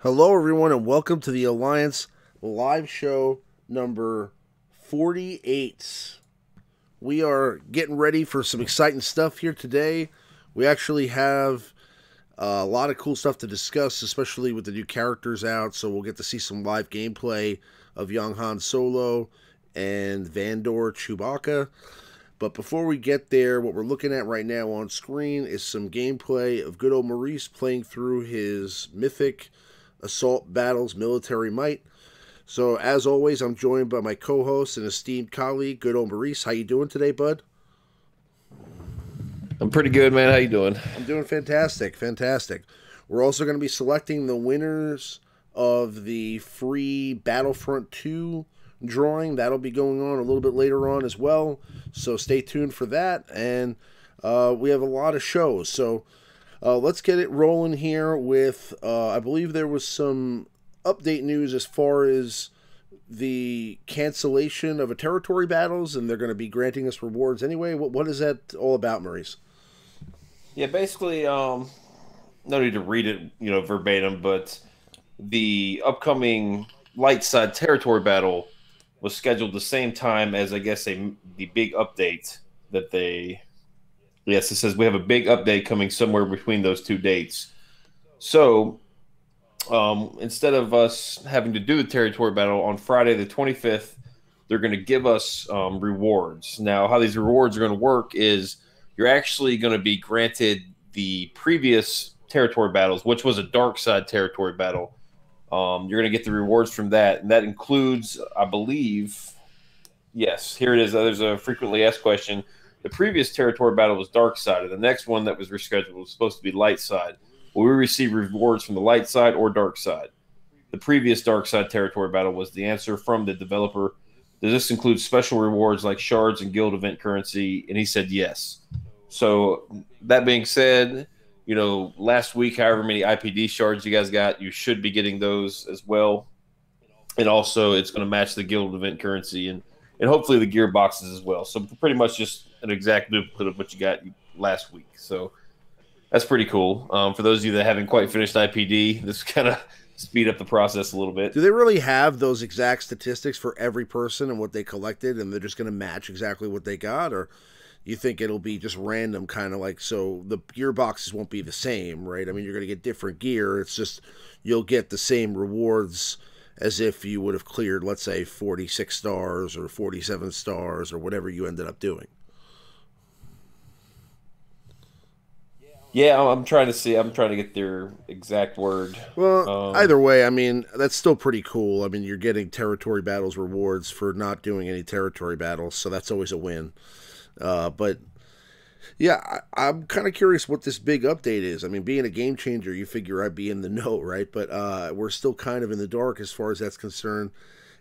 Hello, everyone, and welcome to the Alliance live show number 48. We are getting ready for some exciting stuff here today. We actually have a lot of cool stuff to discuss, especially with the new characters out, so we'll get to see some live gameplay of young Han Solo and Vandor Chewbacca. But before we get there, what we're looking at right now on screen is some gameplay of good old Maurice playing through his Mythic Assault Battles Military Might. So, as always, I'm joined by my co-host and esteemed colleague, good old Maurice. How you doing today, bud? I'm pretty good, man. How you doing? I'm doing fantastic, fantastic. We're also going to be selecting the winners of the free Battlefront 2 drawing. That'll be going on a little bit later on as well. So stay tuned for that. And we have a lot of shows. So let's get it rolling here with, I believe there was some update news as far as the cancellation of a territory battles, and they're going to be granting us rewards anyway. What is that all about, Maurice? Yeah, basically, no need to read it, verbatim, but the upcoming light side territory battle was scheduled the same time as, I guess, the big update that they. Yes, it says we have a big update coming somewhere between those two dates. So instead of us having to do the territory battle on Friday the 25th, they're going to give us rewards. Now, how these rewards are going to work is you're actually going to be granted the previous territory battles, which was a dark side territory battle. You're going to get the rewards from that, and that includes, I believe, yes, here it is. There's a frequently asked question. The previous territory battle was dark side, and the next one that was rescheduled was supposed to be light side. Will we receive rewards from the light side or dark side? The previous dark side territory battle was the answer from the developer. Does this include special rewards like shards and guild event currency? And he said yes. So that being said, last week, however many IPD shards you guys got, you should be getting those as well. And also, it's going to match the guild event currency and hopefully the gear boxes as well. So pretty much just an exact duplicate of what you got last week. So that's pretty cool. For those of you that haven't quite finished IPD, this kind of speed up the process a little bit. Do they really have those exact statistics for every person and what they collected, and they're just going to match exactly what they got? Or you think it'll be just random, kind of like, so the gear boxes won't be the same, right? I mean, you're going to get different gear. It's just you'll get the same rewards as if you would have cleared, let's say, 46 stars or 47 stars or whatever you ended up doing. Yeah, I'm trying to see. I'm trying to get their exact word. Well, either way, I mean, that's still pretty cool. I mean, you're getting territory battles rewards for not doing any territory battles, so that's always a win. But yeah, I'm kind of curious what this big update is. I mean, being a game changer, you figure I'd be in the know, right? But we're still kind of in the dark as far as that's concerned.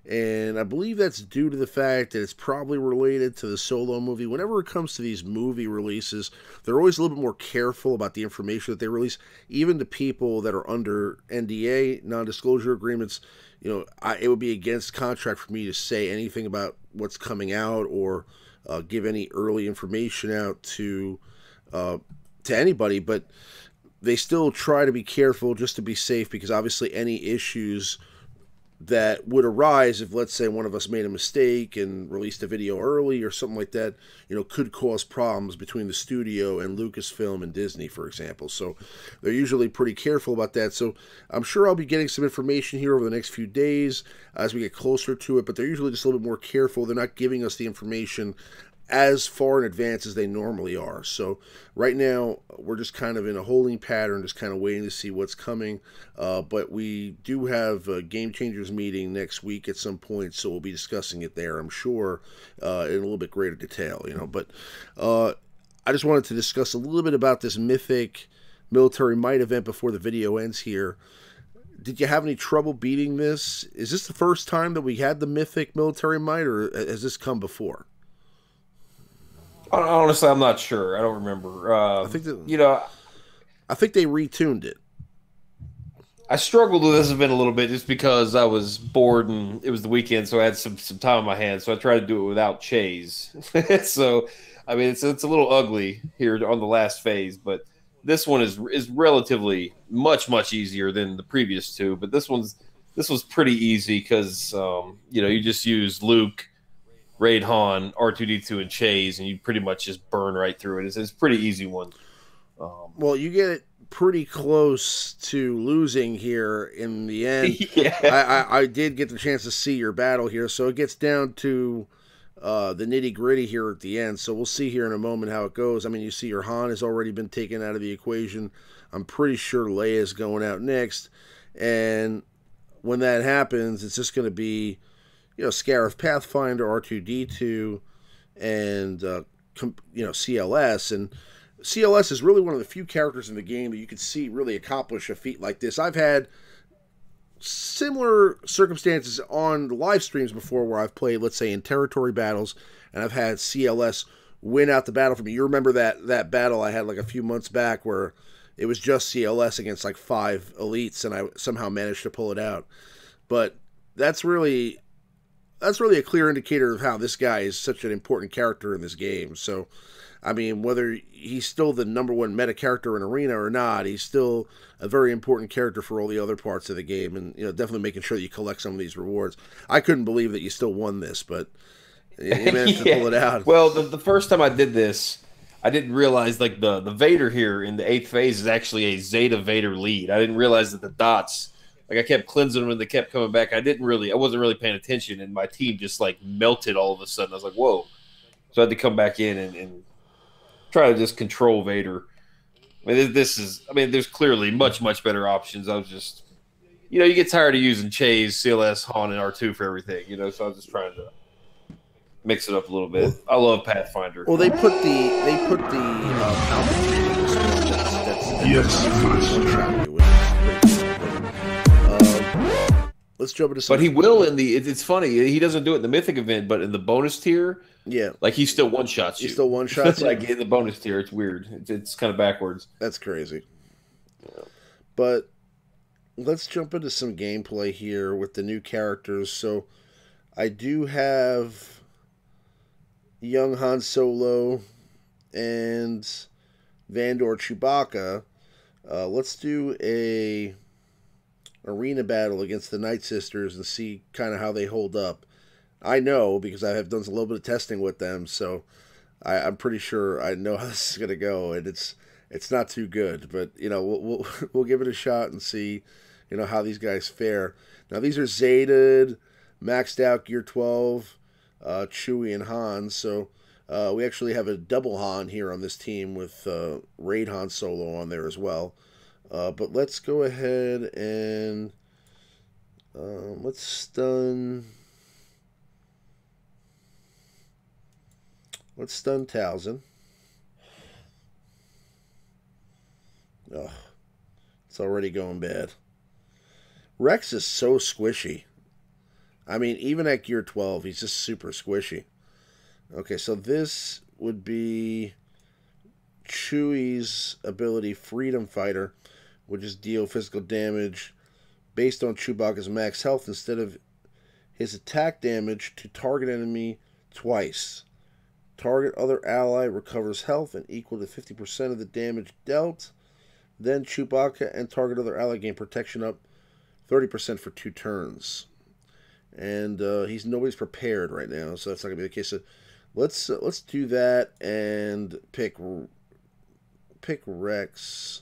And I believe that's due to the fact that it's probably related to the Solo movie. Whenever it comes to these movie releases, they're always a little bit more careful about the information that they release, even to people that are under NDA, non-disclosure agreements. It would be against contract for me to say anything about what's coming out or give any early information out to anybody, but they still try to be careful just to be safe, because obviously any issues that would arise if, let's say, one of us made a mistake and released a video early or something like that, could cause problems between the studio and Lucasfilm and Disney, for example. So they're usually pretty careful about that. So I'm sure I'll be getting some information here over the next few days as we get closer to it, but they're usually just a little bit more careful. They're not giving us the information as far in advance as they normally are. So right now, we're just kind of in a holding pattern, just kind of waiting to see what's coming. But we do have a Game Changers meeting next week at some point, so we'll be discussing it there, I'm sure, in a little bit greater detail. But I just wanted to discuss a little bit about this Mythic Military Might event before the video ends here. Did you have any trouble beating this? Is this the first time that we had the Mythic Military Might, or has this come before? Honestly, I'm not sure. I don't remember. I think that, I think they retuned it. I struggled with this event a little bit just because I was bored and it was the weekend, so I had some time on my hands. So I tried to do it without Chase. So, I mean, it's a little ugly here on the last phase, but this one is relatively much easier than the previous two, but this was pretty easy because you just use Luke, Raid Han, R2D2, and Chase, and you pretty much just burn right through it. It's a pretty easy one. Well, you get it pretty close to losing here in the end. Yeah. I did get the chance to see your battle here, so it gets down to the nitty gritty here at the end. So we'll see here in a moment how it goes. I mean, you see your Han has already been taken out of the equation. I'm pretty sure Leia's going out next, and when that happens, it's just going to be, Scarif Pathfinder, R2D2, and CLS. And CLS is really one of the few characters in the game that you can see really accomplish a feat like this. I've had similar circumstances on live streams before where I've played, let's say, in territory battles, and I've had CLS win out the battle for me. You remember that battle I had like a few months back where it was just CLS against like 5 elites, and I somehow managed to pull it out. But that's really a clear indicator of how this guy is such an important character in this game. So, I mean, whether he's still the #1 meta character in Arena or not, he's still a very important character for all the other parts of the game, and definitely making sure that you collect some of these rewards. I couldn't believe that you still won this, but you managed to pull it out. Well, the first time I did this, I didn't realize like the Vader here in the 8th phase is actually a Zeta Vader lead. I didn't realize that the dots, like I kept cleansing them and they kept coming back. I wasn't really paying attention, and my team just like melted all of a sudden. I was like, whoa. So I had to come back in and try to just control Vader. I mean, there's clearly much better options. I was just, you get tired of using Chase, CLS, Han, and R2 for everything, so I was just trying to mix it up a little bit. I love Pathfinder. Well, they put the Palpatine in this one. That's yes, let's jump into some. But he will in the. It's funny. He doesn't do it in the Mythic event, but in the bonus tier, yeah, like he still one shots you. He still one shots like in the bonus tier. It's weird. It's kind of backwards. That's crazy. Yeah. But let's jump into some gameplay here with the new characters. So I do have young Han Solo and Vandor Chewbacca. Let's do a arena battle against the Night Sisters and see kind of how they hold up. I know because I have done a little bit of testing with them, so I'm pretty sure I know how this is going to go, and it's not too good, but we'll give it a shot and see how these guys fare. Now these are Zetaed, maxed out Gear 12, Chewie and Han, so we actually have a double Han here on this team with Raid Han Solo on there as well. But let's go ahead and let's stun Talzin. Oh, it's already going bad. Rex is so squishy. I mean, even at Gear 12, he's just super squishy. Okay, so this would be Chewie's ability, Freedom Fighter, which is deal physical damage based on Chewbacca's max health instead of his attack damage to target enemy twice. Target other ally recovers health and equal to 50% of the damage dealt. Then Chewbacca and target other ally gain protection up 30% for 2 turns. And nobody's prepared right now, so that's not gonna be the case. So let's do that and pick Rex.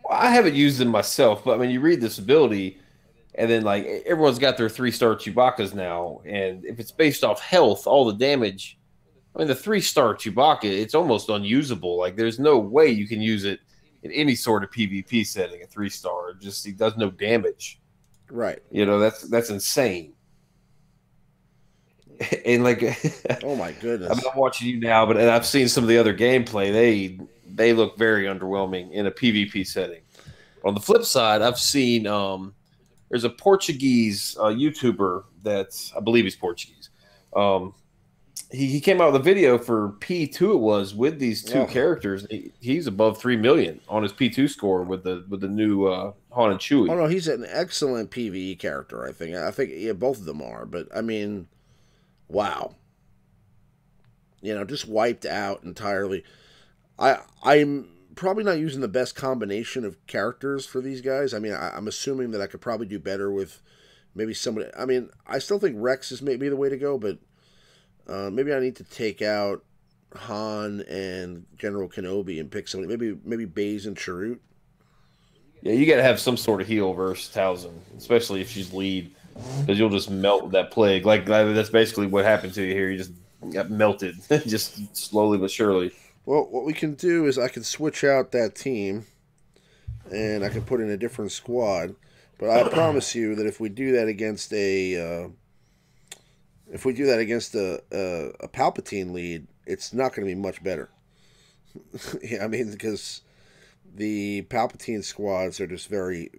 Well, I haven't used them myself, but I mean, you read this ability, and then like everyone's got their 3-star Chewbaccas now, and if it's based off health, all the damage. I mean, the 3-star Chewbacca, it's almost unusable. Like, there's no way you can use it in any sort of PvP setting. A 3-star, he does no damage. Right. That's insane. And like, oh my goodness, I'm watching you now, and I've seen some of the other gameplay. They look very underwhelming in a PvP setting. On the flip side, I've seen there's a Portuguese YouTuber that I believe he's Portuguese. He came out with a video for P2. It was with these 2 characters. He's above 3 million on his P2 score with the new Han and Chewie. Oh no, he's an excellent PvE character. I think yeah, both of them are. But I mean, wow, just wiped out entirely. I'm probably not using the best combination of characters for these guys. I mean, I'm assuming that I could probably do better with maybe somebody. I mean, I still think Rex is maybe the way to go, but maybe I need to take out Han and General Kenobi and pick somebody. Maybe Baze and Chirrut. Yeah, you got to have some sort of heal versus Towson, especially if she's lead, because you'll just melt with that plague. Like that's basically what happened to you here. You just got melted, just slowly but surely. Well, what we can do is I can switch out that team and I can put in a different squad. But I promise you that if we do that against a Palpatine lead, it's not going to be much better. Yeah, I mean, because the Palpatine squads are just very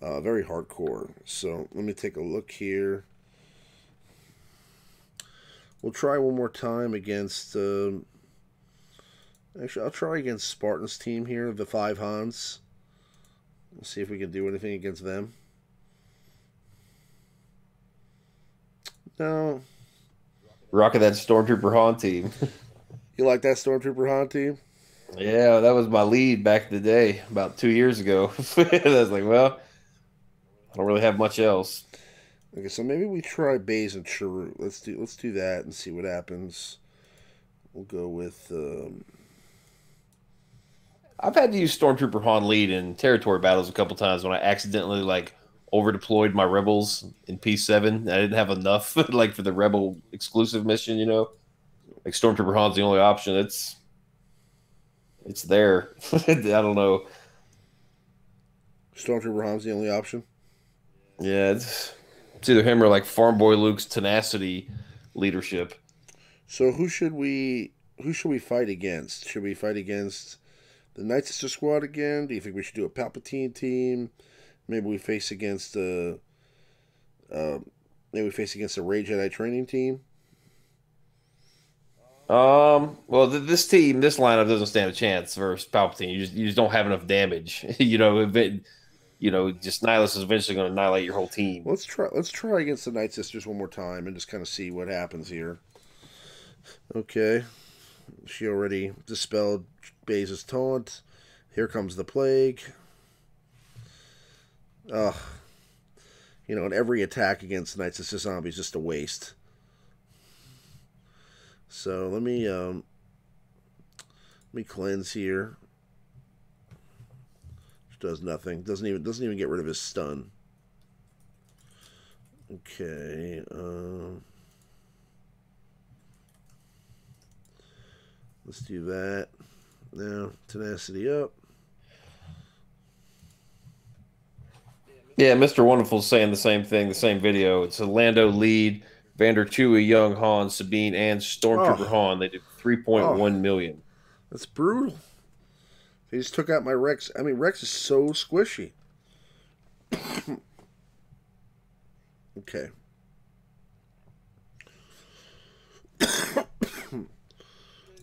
hardcore. So let me take a look here. We'll try one more time against. Actually, I'll try against Spartan's team here, the five Hans. We'll see if we can do anything against them. No. Rocking that Stormtrooper Han team. You like that Stormtrooper Han team? Yeah, that was my lead back in the day, about 2 years ago. I was like, well, I don't really have much else. Okay, so maybe we try Baze and Chirrut. Let's do that and see what happens. We'll go with. I've had to use Stormtrooper Han lead in territory battles a couple times when I accidentally like over deployed my rebels in P7. I didn't have enough like for the rebel exclusive mission, you know. Like Stormtrooper Han's the only option. It's there. I don't know. Stormtrooper Han's the only option. Yeah, it's either him or like Farm Boy Luke's tenacity leadership. So who should we fight against? Should we fight against the Night Sister squad again? Do you think we should do a Palpatine team? Maybe we face against uh, maybe we face against a Rey Jedi training team. Well, this team, this lineup doesn't stand a chance versus Palpatine. You just don't have enough damage. Just Nihilus is eventually going to annihilate your whole team. Let's try against the Night Sisters one more time and just kind of see what happens here. Okay, she already dispelled Baze's taunt. Here comes the plague. Ugh. And every attack against Night Sister zombies is just a waste. So let me cleanse here. Which does nothing. Doesn't even get rid of his stun. Okay. Let's do that. Now tenacity up. Yeah, Mr. Wonderful's saying the same thing, the same video. It's a Lando lead, Vander Chewie, Young Han, Sabine, and Stormtrooper Oh, Han. They did oh, 3.1 million. that's brutal. He just took out my Rex. I mean, Rex is so squishy. Okay.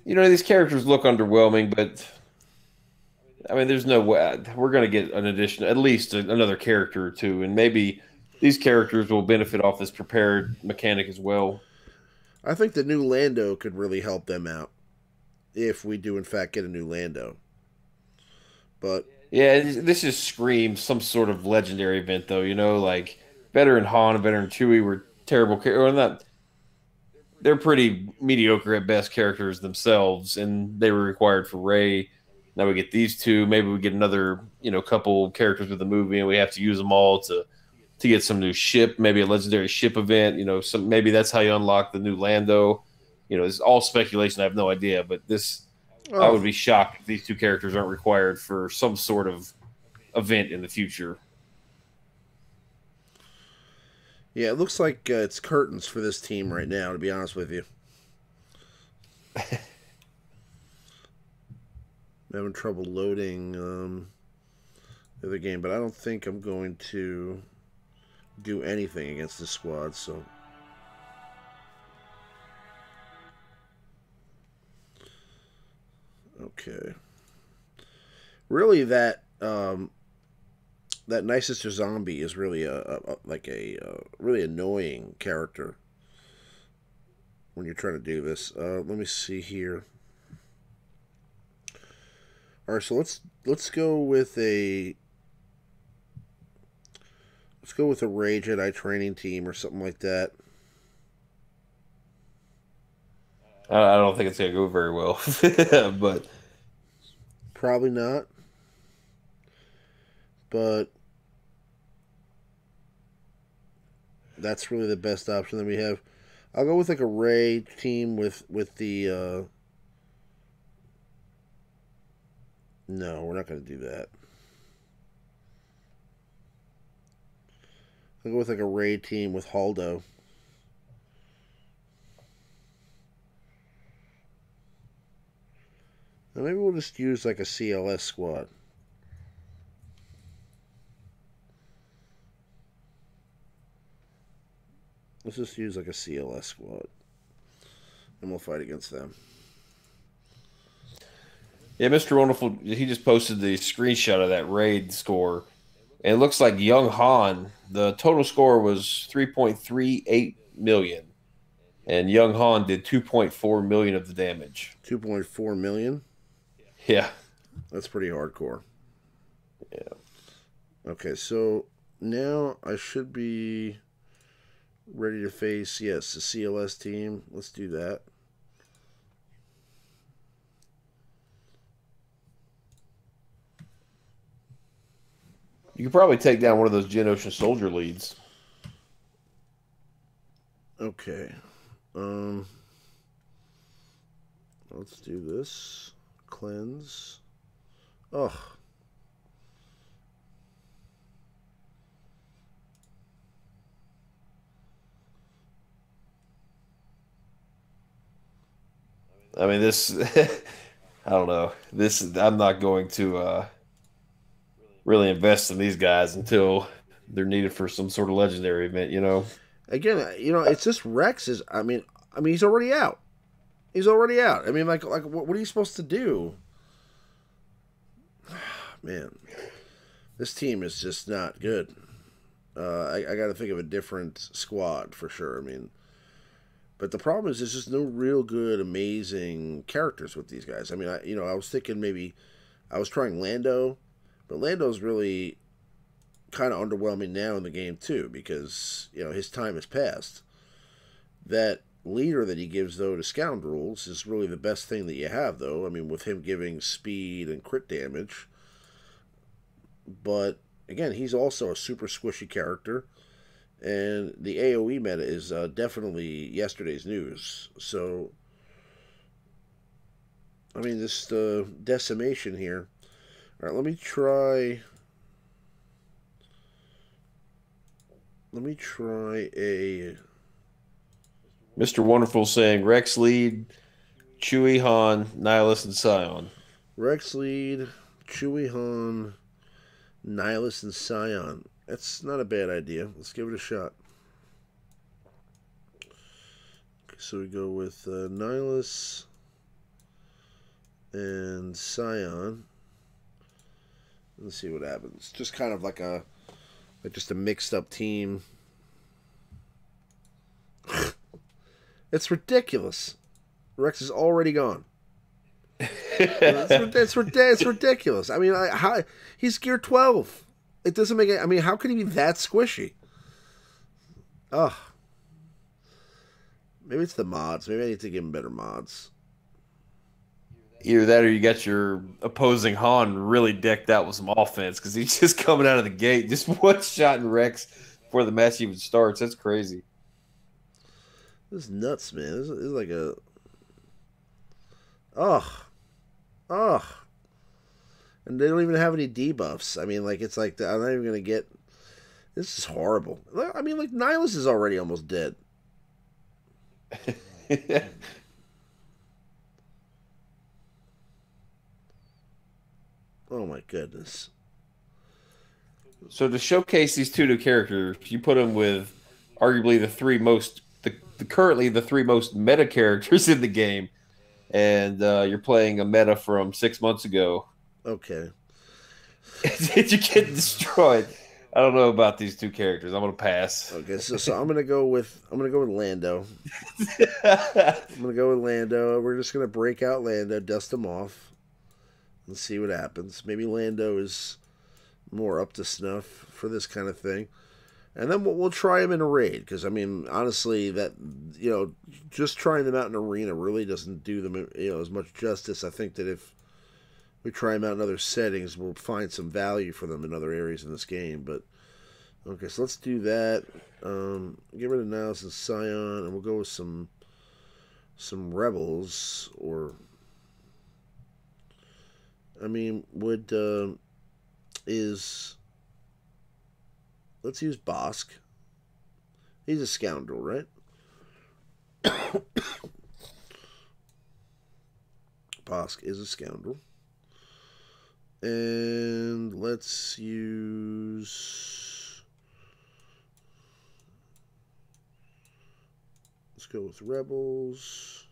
These characters look underwhelming, but I mean, there's no way we're going to get an addition, at least another character or two, and maybe these characters will benefit off this prepared mechanic as well. I think the new Lando could really help them out if we do in fact get a new Lando. But Yeah, this just screams some sort of legendary event, though. Like veteran Han and veteran Chewie were terrible characters. Well, not they're pretty mediocre at best characters themselves, and they were required for Rey. Now we get these two. Maybe we get another, couple characters with the movie, and we have to use them all to get some new ship, maybe a legendary ship event. Maybe that's how you unlock the new Lando. It's all speculation. I have no idea, but I oh would be shocked if these two characters aren't required for some sort of event in the future. yeah, it looks like it's curtains for this team right now. To be honest with you, I'm having trouble loading the other game, but I don't think I'm going to do anything against this squad. So okay, really that Night Sister zombie is really a really annoying character when you're trying to do this. Let me see here. All right, so let's go with a Ray Jedi training team or something like that. I don't think it's gonna go very well, but Probably not, but that's really the best option that we have. I'll go with like a Ray team with the. No, we're not going to do that. I'll go with like a Ray team with Haldo. Now maybe we'll just use like a CLS squad. Let's just use like a CLS squad. And we'll fight against them. yeah, Mr. Wonderful, he just posted the screenshot of that raid score. And it looks like Young Han, the total score was 3.38 million. And Young Han did 2.4 million of the damage. 2.4 million? Yeah. That's pretty hardcore. Yeah. Okay, so now I should be ready to face, yes, the CLS team. Let's do that. You could probably take down one of those Gen Ocean Soldier leads. Okay. Let's do this. Cleanse. Ugh. I mean, this, I don't know. I'm not going to really invest in these guys until they're needed for some sort of legendary event, you know? Again, it's just Rex is. I mean, he's already out. He's already out. I mean, like, what are you supposed to do? Man, this team is just not good. I got to think of a different squad for sure. I mean, but the problem is there's just no real good, amazing characters with these guys. I mean, I was thinking maybe I was trying Lando, but Lando's really kind of underwhelming now in the game too because his time has passed. That leader that he gives though to scoundrels is really the best thing that you have though. I mean, with him giving speed and crit damage, but again, he's also a super squishy character. And the AoE meta is definitely yesterday's news. So, I mean, this decimation here. All right, let me try a Mr. Wonderful saying Rex lead, Chewie, Han, Nihilus, and Scion. Rex lead, Chewie, Han, Nihilus, and Scion. That's not a bad idea. Let's give it a shot. Okay, so we go with Nihilus and Scion. Let's see what happens. Just kind of like just a mixed up team. It's ridiculous. Rex is already gone. It's ridiculous. I mean, he's gear 12. It doesn't make it. I mean, how can he be that squishy? Ugh. Maybe it's the mods. Maybe I need to give him better mods. Either that or you got your opposing Han really decked out with some offense because he's just coming out of the gate, just one shot in Rex before the match even starts. That's crazy. This is nuts, man. This is like a. Ugh. Ugh. And they don't even have any debuffs. I mean, like, it's like, I'm not even going to get... This is horrible. I mean, like, Nihilus is already almost dead. Oh, my goodness. So to showcase these two new characters, you put them with arguably currently the three most meta characters in the game. And you're playing a meta from 6 months ago. Okay. Did you get destroyed? I don't know about these two characters. I'm gonna pass. Okay, so I'm gonna go with Lando. I'm gonna go with Lando. We're just gonna break out Lando, dust him off. and see what happens. Maybe Lando is more up to snuff for this kind of thing. And then we'll try him in a raid, because I mean, honestly, that just trying them out in arena really doesn't do them as much justice. I think that if we try them out in other settings, we'll find some value for them in other areas in this game. But okay, so let's do that. Get rid of Niles and Scion, and we'll go with some rebels. Or I mean, let's use Bosk. He's a scoundrel, right? Bosk is a scoundrel. And let's go with Rebels.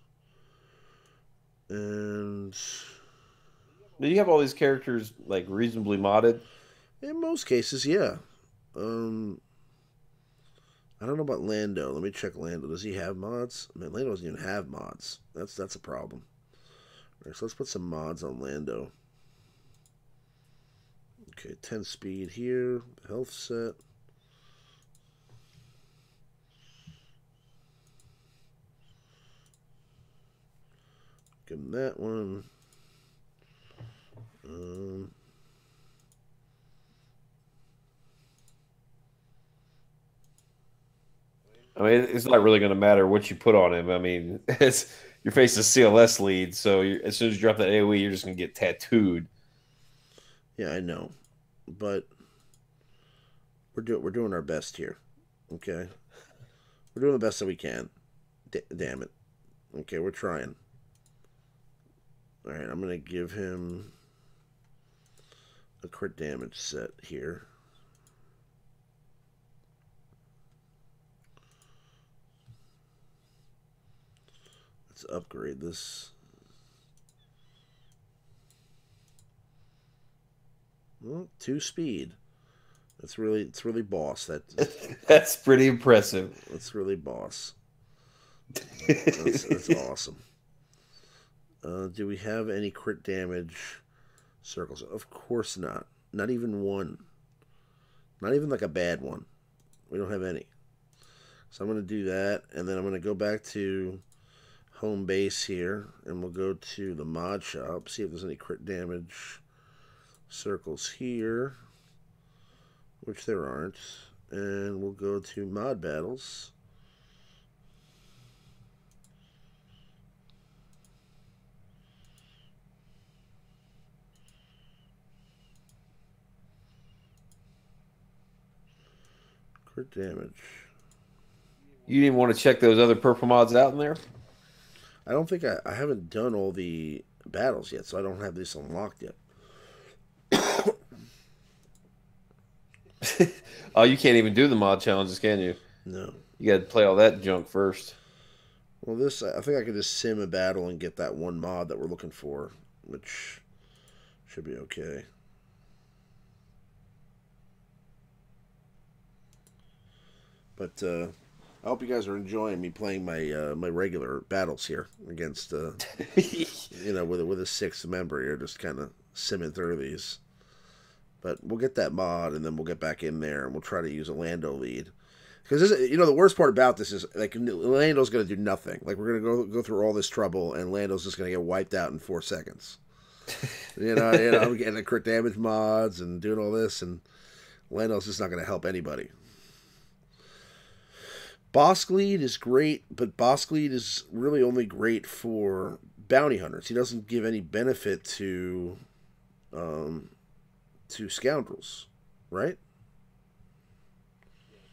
And do you have all these characters like reasonably modded? In most cases, yeah. I don't know about Lando. Let me check Lando. Does he have mods? I mean, Lando doesn't even have mods. That's a problem. All right, so let's put some mods on Lando. Okay, 10 speed here. Health set. Give him that one. I mean, it's not really going to matter what you put on him. I mean, you're facing a CLS lead, so as soon as you drop that AoE, you're just going to get tattooed. Yeah, I know, but we're doing our best here. Okay, we're doing the best that we can. Damn it. Okay, we're trying. All right, I'm gonna give him a crit damage set here. Let's upgrade this. Well, 2 speed. It's really boss. That's pretty impressive. That's really boss. That's awesome. Do we have any crit damage circles? Of course not. Not even one. Not even like a bad one. We don't have any. So I'm going to do that, and then I'm going to go back to home base here, and we'll go to the mod shop, see if there's any crit damage circles here, which there aren't, and we'll go to mod battles. Crit damage. You didn't want to check those other purple mods out in there? I don't think I haven't done all the battles yet, so I don't have this unlocked yet. Oh, you can't even do the mod challenges, can you? No. You got to play all that junk first. Well, I think I could just sim a battle and get that one mod that we're looking for, which should be okay. But I hope you guys are enjoying me playing my my regular battles here against with a 6th member here, just kind of simming through these. But we'll get that mod, and then we'll get back in there, and we'll try to use a Lando lead. Because the worst part about this is like Lando's going to do nothing. Like we're going to go through all this trouble, and Lando's just going to get wiped out in 4 seconds. I'm getting the crit damage mods and doing all this, and Lando's just not going to help anybody. Bosk lead is great, but Bosk lead is really only great for bounty hunters. He doesn't give any benefit to scoundrels, right?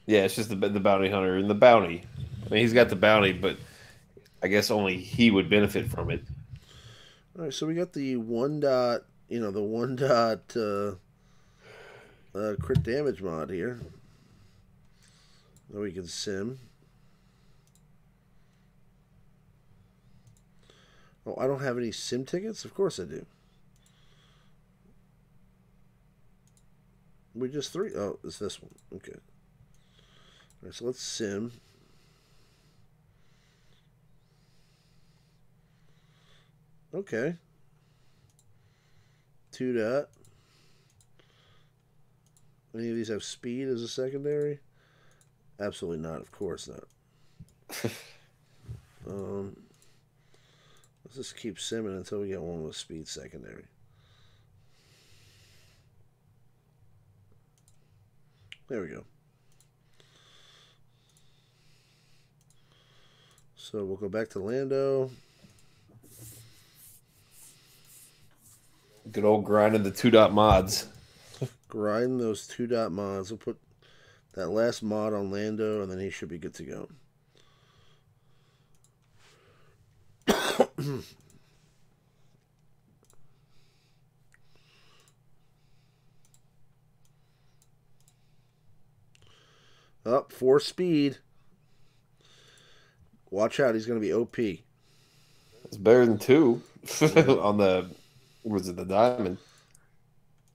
Yeah, it's just the bounty hunter and the bounty. I mean, he's got the bounty, but I guess only he would benefit from it. All right, so we got the one crit damage mod here that we can sim. Oh, I don't have any sim tickets? Of course I do. We just 3. Oh, it's this one. Okay. All right, so let's sim. Okay. Two dot. Any of these have speed as a secondary? Absolutely not. Of course not. Let's just keep simming until we get one with speed secondary. There we go. So we'll go back to Lando. Good old grinding the 2-dot mods. Grind those 2-dot mods. We'll put that last mod on Lando, and then he should be good to go. Up 4 speed. Watch out, he's going to be OP. It's better than 2 on the, was it the diamond?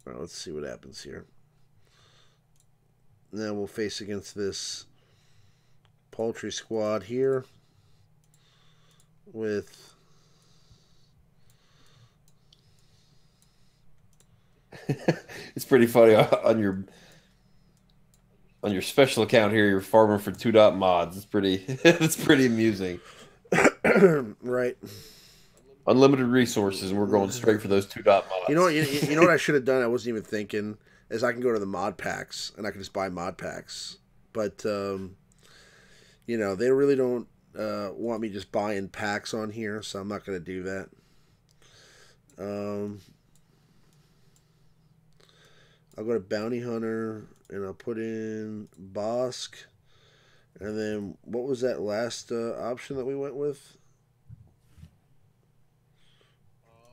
All right, let's see what happens here. Now we'll face against this paltry squad here with It's pretty funny on your special account here. You're farming for 2-dot mods. It's pretty it's pretty amusing. right. Unlimited resources, and we're going straight for those 2-dot mods. You know what I should have done? I wasn't even thinking. Is I can go to the mod packs and I can just buy mod packs, but you know they really don't want me just buying packs on here, so I'm not going to do that. I'll go to Bounty Hunter and I'll put in Bosk, and then what was that last option that we went with?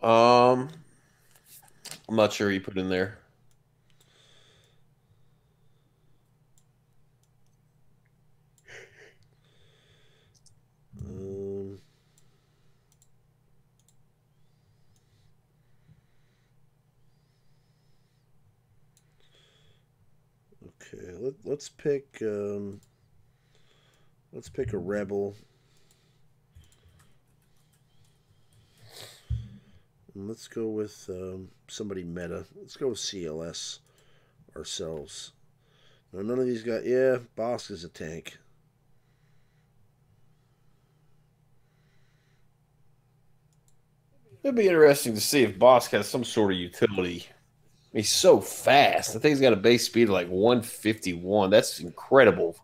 I'm not sure you put in there. Okay, let's pick a rebel. And let's go with somebody meta. Let's go with CLS ourselves. Now, none of these got... Yeah, Bosk is a tank. It'd be interesting to see if Bosk has some sort of utility. He's so fast. I think he's got a base speed of like 151. That's incredible.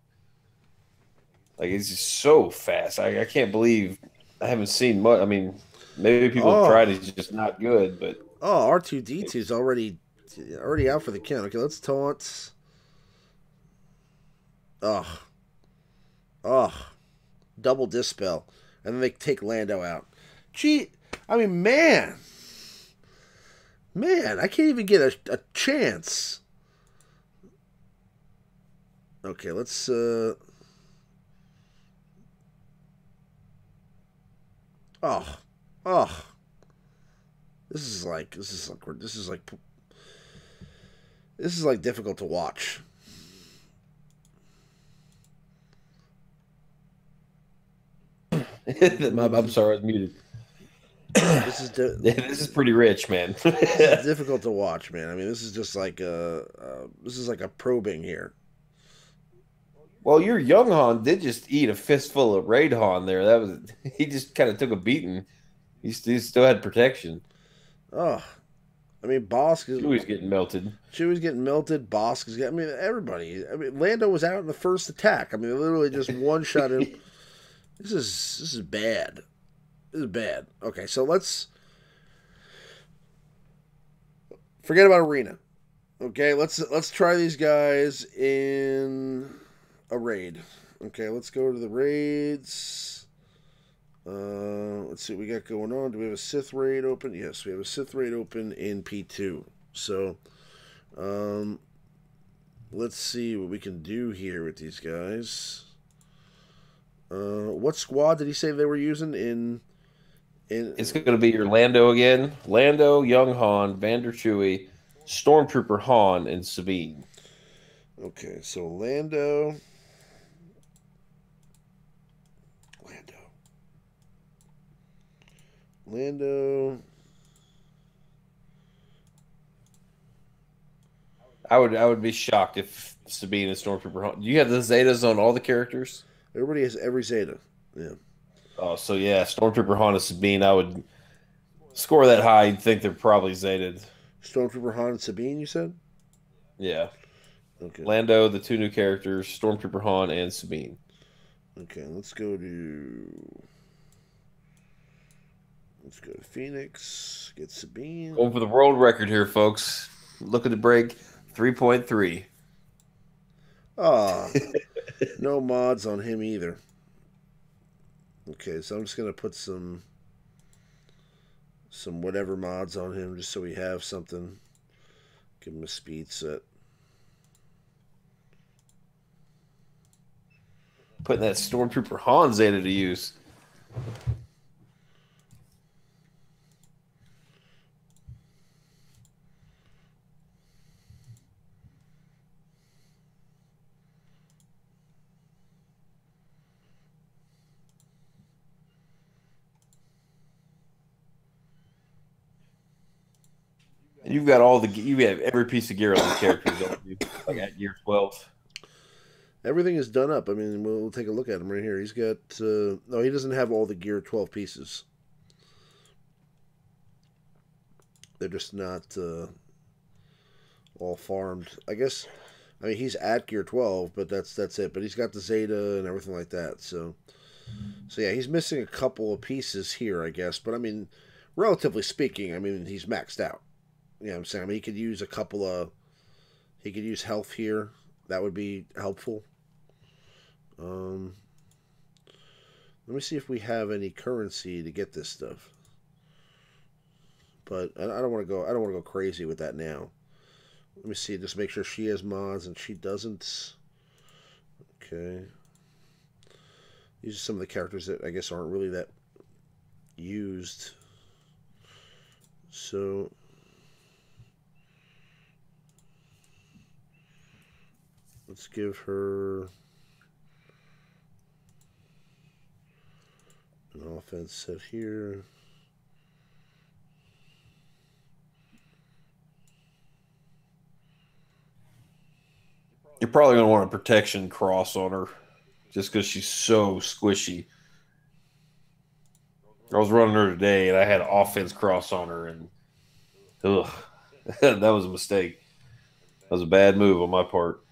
Like, he's just so fast. I can't believe I haven't seen much. I mean, maybe people have tried. He's just not good. But R2D2 is already out for the count. Okay, let's taunt. Double dispel, and then they take Lando out. Gee, I mean, man, I can't even get a chance. Okay, let's This is like difficult to watch. I'm sorry, I was muted. This is pretty rich, man. This is difficult to watch, man. I mean, this is just like this is like a probing here. Well, your young Han did just eat a fistful of Raid Han there. He just kind of took a beating. He still had protection. I mean, Bosk is... Chewie's getting melted. Bosk is getting... I mean, everybody. I mean, Lando was out in the first attack. I mean, they literally just one-shot him. This is bad. This is bad. Okay, so let's... Forget about Arena. Okay, let's try these guys in a raid. Okay, let's go to the raids. Let's see what we got going on. Do we have a Sith raid open? Yes, we have a Sith raid open in P2. So, let's see what we can do here with these guys. What squad did he say they were using in? It's going to be your Lando again. Lando, Young Han, Vander Chewie, Stormtrooper Han, and Sabine. Okay, so Lando. I would be shocked if Sabine and Stormtrooper Han. Do you have the Zetas on all the characters? Everybody has every Zeta. Yeah. Oh, so yeah, Stormtrooper Han and Sabine. I would score that high. You'd think they're probably Zeted. Stormtrooper Han and Sabine, you said? Yeah, Okay. Lando, the two new characters, Stormtrooper Han and Sabine. Okay, let's go to Phoenix, get Sabine. Going for the world record here, folks. Looking to break 3.3. Ah, no mods on him either. Okay, so I'm just gonna put some whatever mods on him just so we have something. Give him a speed set. Putting that Stormtrooper Han Zeta to use. And you've got you have every piece of gear on the characters. Don't you? I got gear 12. Everything is done up. I mean, we'll take a look at him right here. He's got no, he doesn't have all the gear 12 pieces. They're just not all farmed. I guess. I mean, he's at gear 12, but that's it. But he's got the Zeta and everything like that. So yeah, he's missing a couple of pieces here, I guess. But I mean, relatively speaking, I mean, he's maxed out. You know what I'm saying? I mean, he could use a couple of. He could use health here. That would be helpful. Let me see if we have any currency to get this stuff. But I don't want to go. I don't want to go crazy with that now. Let me see. Just make sure she has mods and she doesn't. Okay. These are some of the characters that I guess aren't really that used. So let's give her an offense set here. You're probably going to want a protection cross on her just because she's so squishy. I was running her today and I had offense cross on her, and ugh, that was a mistake. That was a bad move on my part.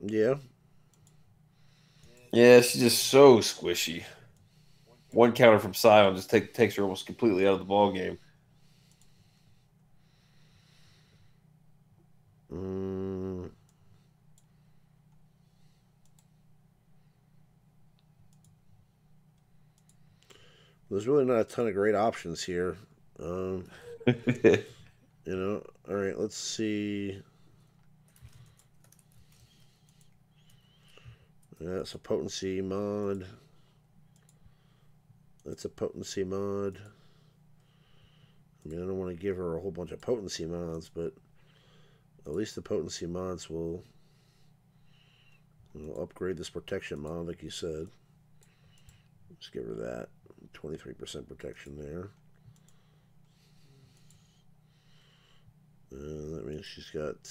Yeah. Yeah, she's just so squishy. One counter from Sion just takes her almost completely out of the ball game. There's really not a ton of great options here. All right, let's see. That's a potency mod. That's a potency mod. I mean, I don't want to give her a whole bunch of potency mods, but at least the potency mods will upgrade this protection mod, like you said. Let's give her that. 23% protection there. That means she's got...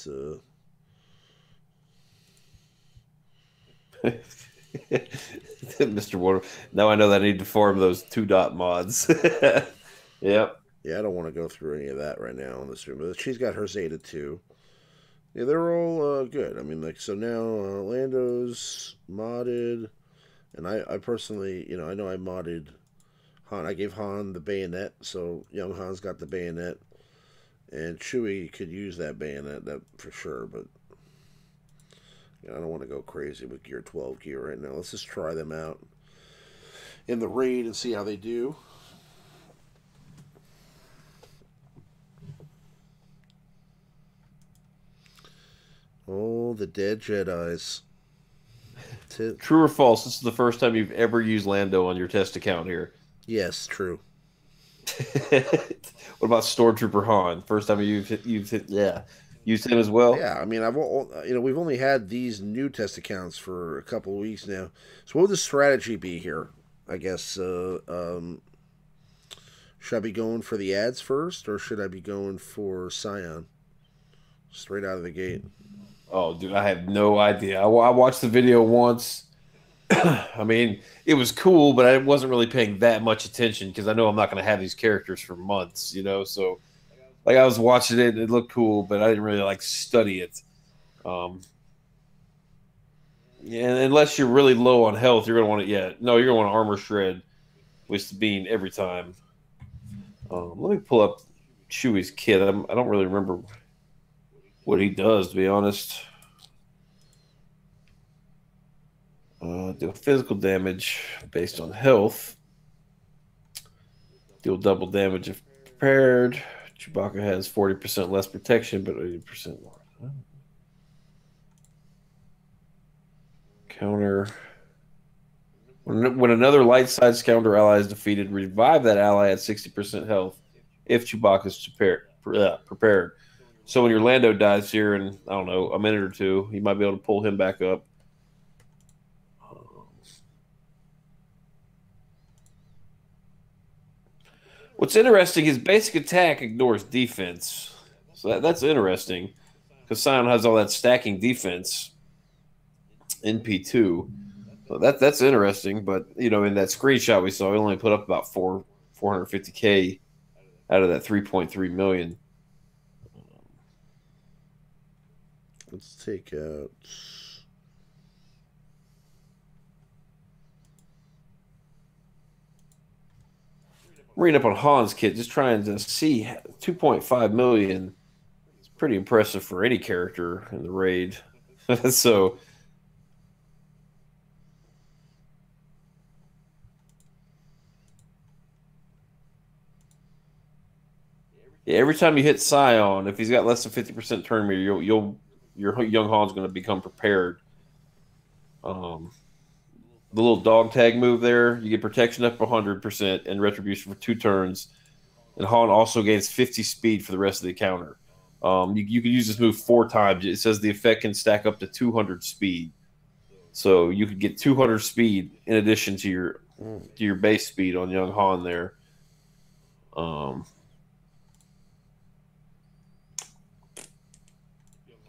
Mr. Water. Now I know that I need to farm those 2-dot mods. Yep. Yeah, I don't want to go through any of that right now on this stream. But she's got her Zeta too. Yeah, they're all good. I mean, like, so now Lando's modded. And I personally, I know I modded Han. I gave Han the bayonet, so young Han's got the bayonet. And Chewie could use that bayonet, that for sure, but I don't want to go crazy with Gear 12 gear right now. Let's just try them out in the raid and see how they do. Oh, the dead Jedis. True or false? This is the first time you've ever used Lando on your test account here. Yes, true. What about Stormtrooper Han? First time used him as well. Yeah, I mean, we've only had these new test accounts for a couple of weeks now. So what would the strategy be here? I guess should I be going for the ads first, or should I be going for Scion? straight out of the gate. Oh, dude, I have no idea. I watched the video once. I mean, it was cool, but I wasn't really paying that much attention because I know I'm not going to have these characters for months, you know. So, like, I was watching it, it looked cool, but I didn't really like study it. Um, yeah, unless you're really low on health, you're going to want to. Yeah, no, you're going to want to armor shred with the bean every time. Let me pull up Chewie's kit. I don't really remember what he does, to be honest. Deal physical damage based on health. Deal double damage if prepared. Chewbacca has 40% less protection, but 80% more. Counter. When another light side scoundrel ally is defeated, revive that ally at 60% health if Chewbacca is prepared. So when your Lando dies here in, I don't know, a minute or two, you might be able to pull him back up. What's interesting is basic attack ignores defense. So that's interesting because Sion has all that stacking defense in P2. So that's interesting. But, you know, in that screenshot we saw, we only put up about 450K out of that 3.3 million. Let's take out. Reading up on Han's kit, just trying to see 2.5 million. It's pretty impressive for any character in the raid. So yeah, every time you hit Scion, if he's got less than 50% turn meter, your young Han's going to become prepared. The little dog tag move there, you get protection up 100% and retribution for 2 turns. And Han also gains 50 speed for the rest of the encounter. You can use this move 4 times. It says the effect can stack up to 200 speed. So you could get 200 speed in addition to your base speed on young Han there.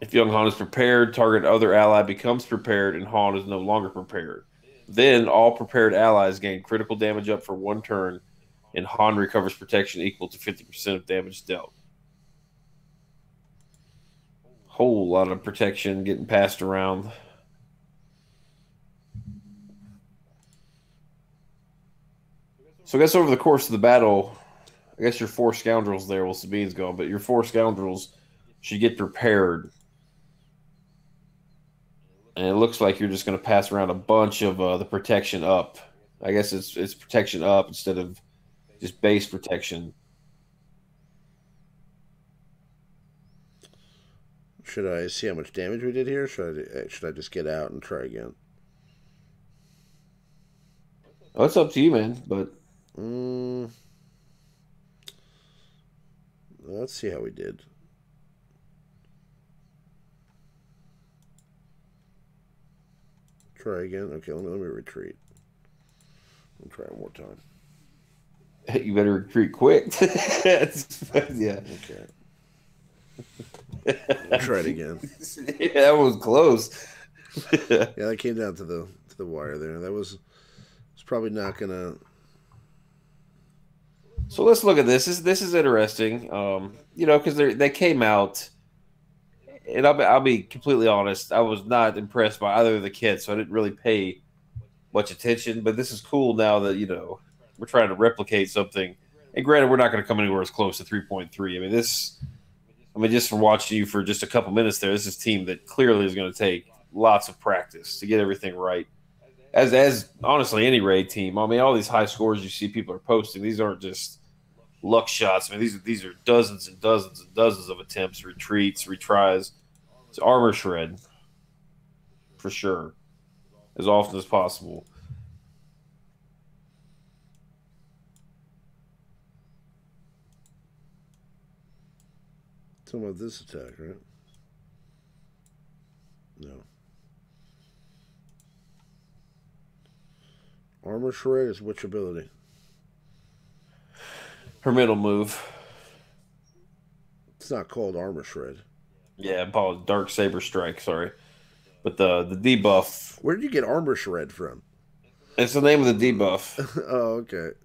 If young Han is prepared, target other ally becomes prepared, and Han is no longer prepared. Then all prepared allies gain critical damage up for 1 turn, and Han recovers protection equal to 50% of damage dealt. Whole lot of protection getting passed around. So I guess over the course of the battle, I guess your 4 scoundrels there, well, Sabine's gone, but your 4 scoundrels should get prepared. And it looks like you're just going to pass around a bunch of the protection up. I guess it's protection up instead of just base protection. Should I see how much damage we did here? Should I just get out and try again? Oh, it's up to you, man. But let's see how we did. Try again. Okay, let me retreat. I'll try one more time. You better retreat quick. Yeah. Okay. I'll try it again. Yeah, that was close. Yeah, that came down to the wire there. That was probably not gonna. So let's look at this. This is interesting. You know, because they came out, and I'll be completely honest. I was not impressed by either of the kits, so I didn't really pay much attention. But this is cool now that, you know, we're trying to replicate something. And granted, we're not going to come anywhere as close to 3.3. I mean, just from watching you for just a couple minutes there, this is a team that clearly is going to take lots of practice to get everything right. As honestly, any raid team. I mean, all these high scores you see people are posting, these aren't just luck shots. I mean, these are dozens and dozens and dozens of attempts, retreats, retries. It's armor shred for sure, as often as possible. Talking about this attack, right? No. Armor shred is which ability? Her middle move. It's not called armor shred. Yeah, Paul Dark Saber Strike. Sorry, but the debuff. Where did you get Armor Shred from? It's the name of the debuff. Oh, okay.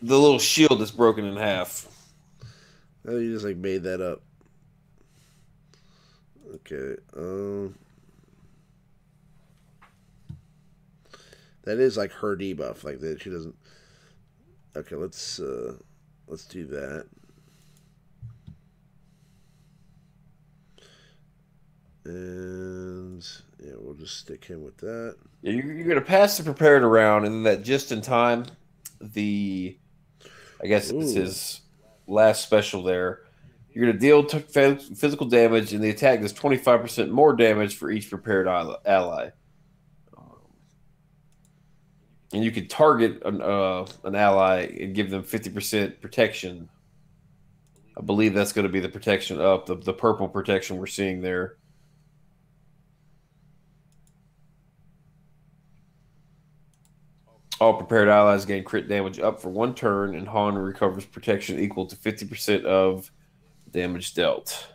The little shield that's broken in half. Oh, you just like made that up. Okay. That is like her debuff, like that. She doesn't. Okay, let's do that. And yeah, we'll just stick him with that. Yeah, you're gonna pass the prepared around, and then that just in time. The I guess it's Ooh. his last special there. You're going to deal physical damage, and the attack does 25% more damage for each prepared ally. And you can target an ally and give them 50% protection. I believe that's going to be the protection up, the purple protection we're seeing there. All prepared allies gain crit damage up for 1 turn, and Han recovers protection equal to 50% of damage dealt.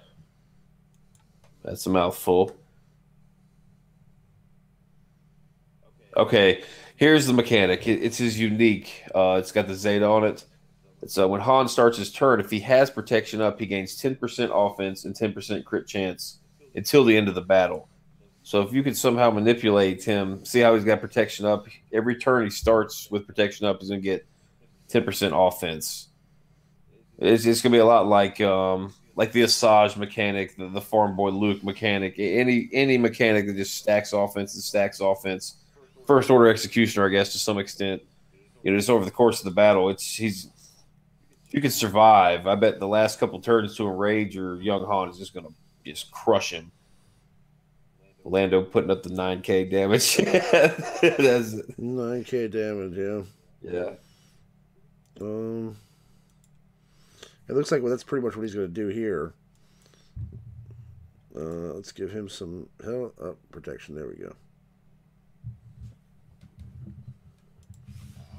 That's a mouthful. Okay, here's the mechanic. It's his unique. It's got the Zeta on it. It's when Han starts his turn, if he has protection up, he gains 10% offense and 10% crit chance until the end of the battle. So if you could somehow manipulate him, see how he's got protection up. Every turn he starts with protection up, he's going to get 10% offense. It's going to be a lot like the Asajj mechanic, the Farm Boy Luke mechanic, any mechanic that just stacks offense and stacks offense. First order executioner, I guess, to some extent. Just over the course of the battle, you can survive. I bet the last couple turns to a Rage or Young Han is just going to just crush him. Lando putting up the 9K damage. That's 9K damage, yeah. Yeah. It looks like that's pretty much what he's going to do here. Let's give him some protection. There we go.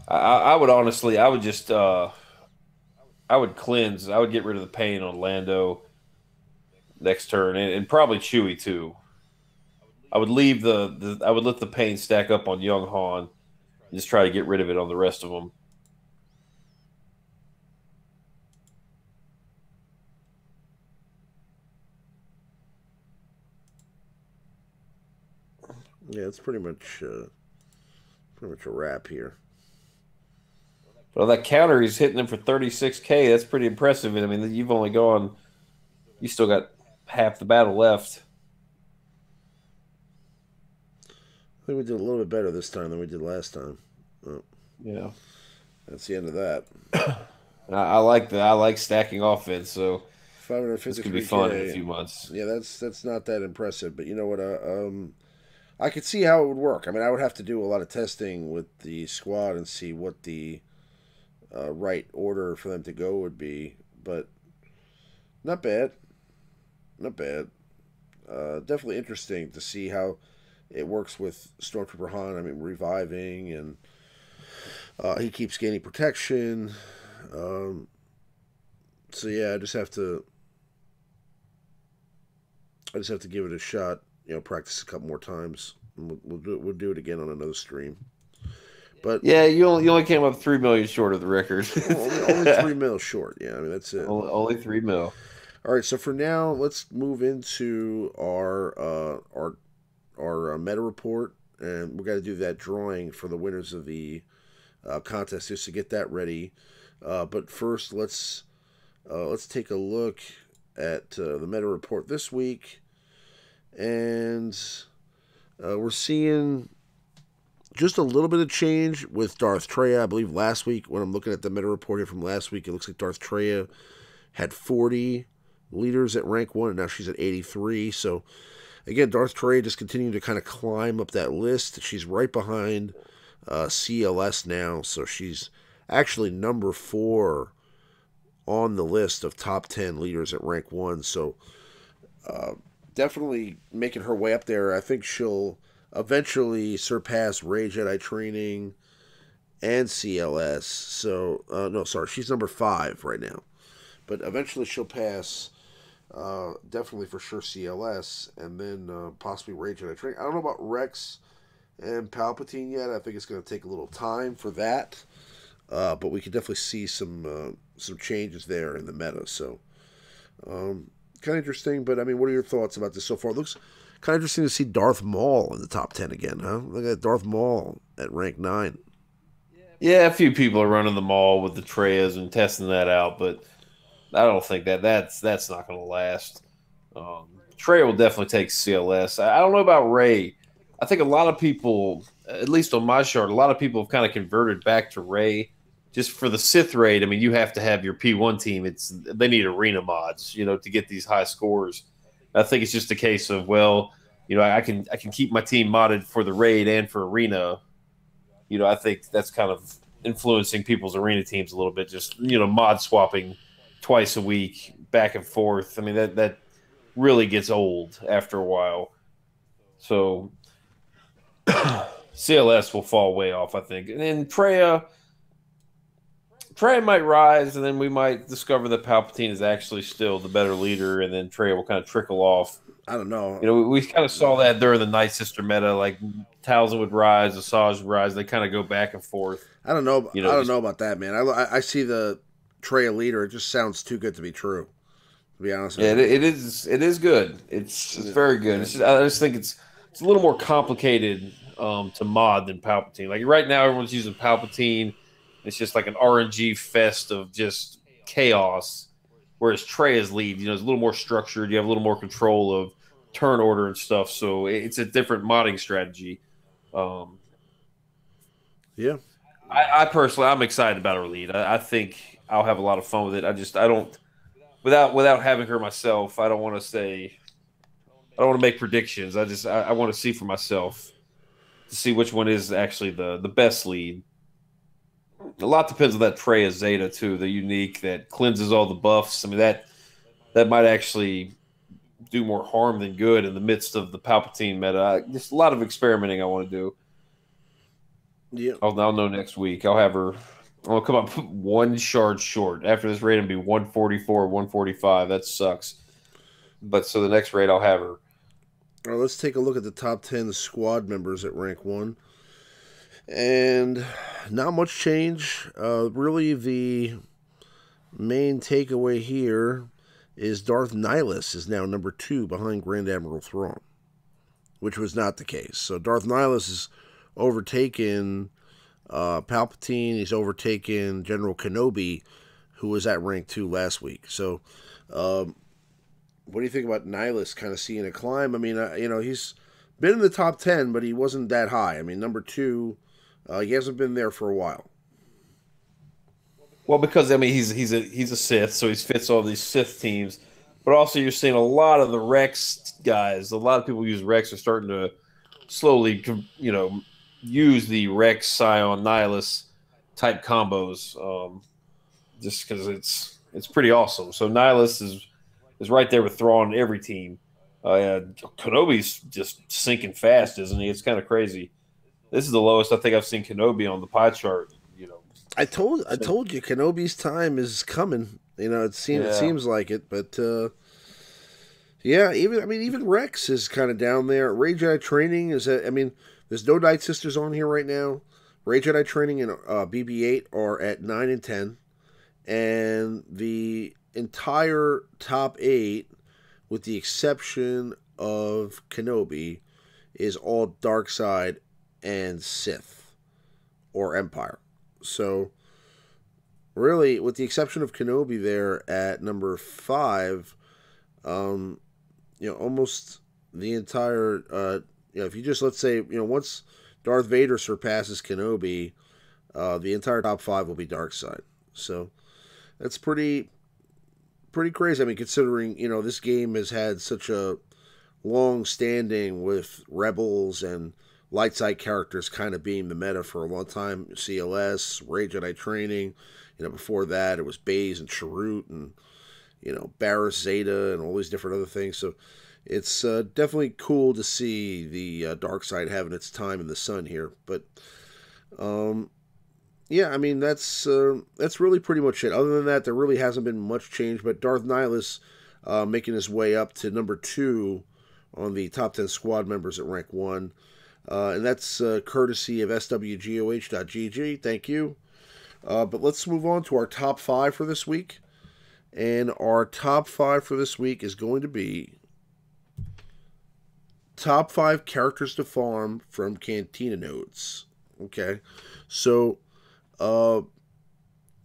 I would honestly, I would just, I would cleanse. I would get rid of the pain on Lando next turn, and probably Chewie too. I would leave I would let the pain stack up on Young Han, and just try to get rid of it on the rest of them. Yeah, it's pretty much a wrap here. Well, that counter, he's hitting them for 36K. That's pretty impressive. And I mean, you still got half the battle left. I think we did a little bit better this time than we did last time. Oh, Yeah, that's the end of that. I like that. I like stacking offense. So this could be 553K. fun in a few months. Yeah, that's not that impressive, but you know what? I could see how it would work. I mean, I would have to do a lot of testing with the squad and see what the right order for them to go would be, but not bad. Not bad. Definitely interesting to see how it works with Stormtrooper Han. I mean, reviving, and he keeps gaining protection. So yeah, I just have to give it a shot. Practice a couple more times. And we'll do it again on another stream. But Yeah, you only came up 3 million short of the record. only 3 mil short. Yeah, I mean that's it. Only 3 mil. All right, so for now, let's move into our meta report, and we got to do that drawing for the winners of the contest just to get that ready. But first, let's take a look at the meta report this week, and we're seeing just a little bit of change with Darth Treya. I believe last week, when I'm looking at the meta report here from last week, it looks like Darth Treya had 40 leaders at rank 1, and now she's at 83. So, again, Darth Treya just continuing to kind of climb up that list. She's right behind CLS now, so she's actually number 4 on the list of top 10 leaders at rank 1. So, definitely making her way up there. I think she'll eventually surpass Rey Jedi Training and CLS. So, no, sorry, she's number 5 right now. But eventually she'll pass Definitely for sure CLS, and then possibly Rage Jedi Training. I don't know about Rex and Palpatine yet. I think it's going to take a little time for that, but we could definitely see some changes there in the meta. So kind of interesting. But I mean, what are your thoughts about this so far? It looks kind of interesting to see Darth Maul in the top 10 again, huh? Look at Darth Maul at rank 9. Yeah, a few people are running the mall with the Treyas and testing that out, but I don't think that's not going to last. Trey will definitely take CLS. I don't know about Ray. I think a lot of people, at least on my chart, a lot of people have kind of converted back to Ray just for the Sith raid. I mean, you have to have your P1 team. They need arena mods, to get these high scores. I think it's just a case of, well, I can keep my team modded for the raid and for arena. I think that's kind of influencing people's arena teams a little bit. Just mod swapping twice a week, back and forth. I mean that really gets old after a while. So CLS will fall way off, I think. And then Trey might rise, and then we might discover that Palpatine is actually still the better leader, and then Trey will kind of trickle off. I don't know. We kind of saw that during the Night Sister meta. Like Talzin would rise, Asajj would rise. They kind of go back and forth. I don't know. I don't know about that, man. I see the Trey leader. It just sounds too good to be true. To be honest, yeah, it is. It is good. It's very good. I just think it's a little more complicated to mod than Palpatine. Like right now, everyone's using Palpatine. It's just like an RNG fest of just chaos. Whereas Trey is lead, it's a little more structured. You have a little more control of turn order and stuff. So it's a different modding strategy. Yeah. I personally, I'm excited about her lead. I think I'll have a lot of fun with it. I don't, without having her myself, I don't want to make predictions. I want to see for myself to see which one is actually the best lead. A lot depends on that Trey Zeta too, the unique that cleanses all the buffs. I mean that might actually do more harm than good in the midst of the Palpatine meta. Just a lot of experimenting I want to do. Yeah, I'll know next week. I'll come up one shard short. After this raid, it'll be 144, 145. That sucks. But so the next raid, I'll have her. All right, let's take a look at the top 10 squad members at rank 1. And not much change. Really, the main takeaway here is Darth Nihilus is now number 2 behind Grand Admiral Thrawn, which was not the case. So Darth Nihilus is overtaken Palpatine. He's overtaken General Kenobi, who was at rank 2 last week. So what do you think about Nihilus kind of seeing a climb? I mean, he's been in the top 10, but he wasn't that high. I mean, number 2, he hasn't been there for a while. Well, because I mean he's a Sith, so he fits all these Sith teams. But also you're seeing a lot of the Rex guys. A lot of people use Rex are starting to slowly, use the Rex Scion Nihilus type combos, just because it's pretty awesome. So Nihilus is right there with Thrawn in every team. Kenobi's just sinking fast, isn't he? It's kind of crazy. This is the lowest I think I've seen Kenobi on the pie chart. I told you Kenobi's time is coming. It seems like it, but yeah, even Rex is kind of down there. Rey Jedi Training there's no Night Sisters on here right now. Rey Jedi Training and BB-8 are at 9 and 10, and the entire top 8, with the exception of Kenobi, is all Dark Side and Sith or Empire. So, really, with the exception of Kenobi there at number 5, almost the entire, if you just, let's say, once Darth Vader surpasses Kenobi, the entire top 5 will be Dark Side. So, that's pretty crazy. I mean, considering, this game has had such a long standing with Rebels and light side characters kind of being the meta for a long time. CLS, Rey Jedi Training. Before that it was Baze and Chirrut and Barriss Zeta and all these different other things. So it's definitely cool to see the dark side having its time in the sun here. But yeah, I mean that's really pretty much it. Other than that, there really hasn't been much change. But Darth Nihilus, making his way up to number 2 on the top 10 squad members at rank 1. And that's courtesy of SWGOH.GG. Thank you. But let's move on to our top 5 for this week. And our top 5 for this week is going to be top 5 characters to farm from Cantina nodes. Okay. So,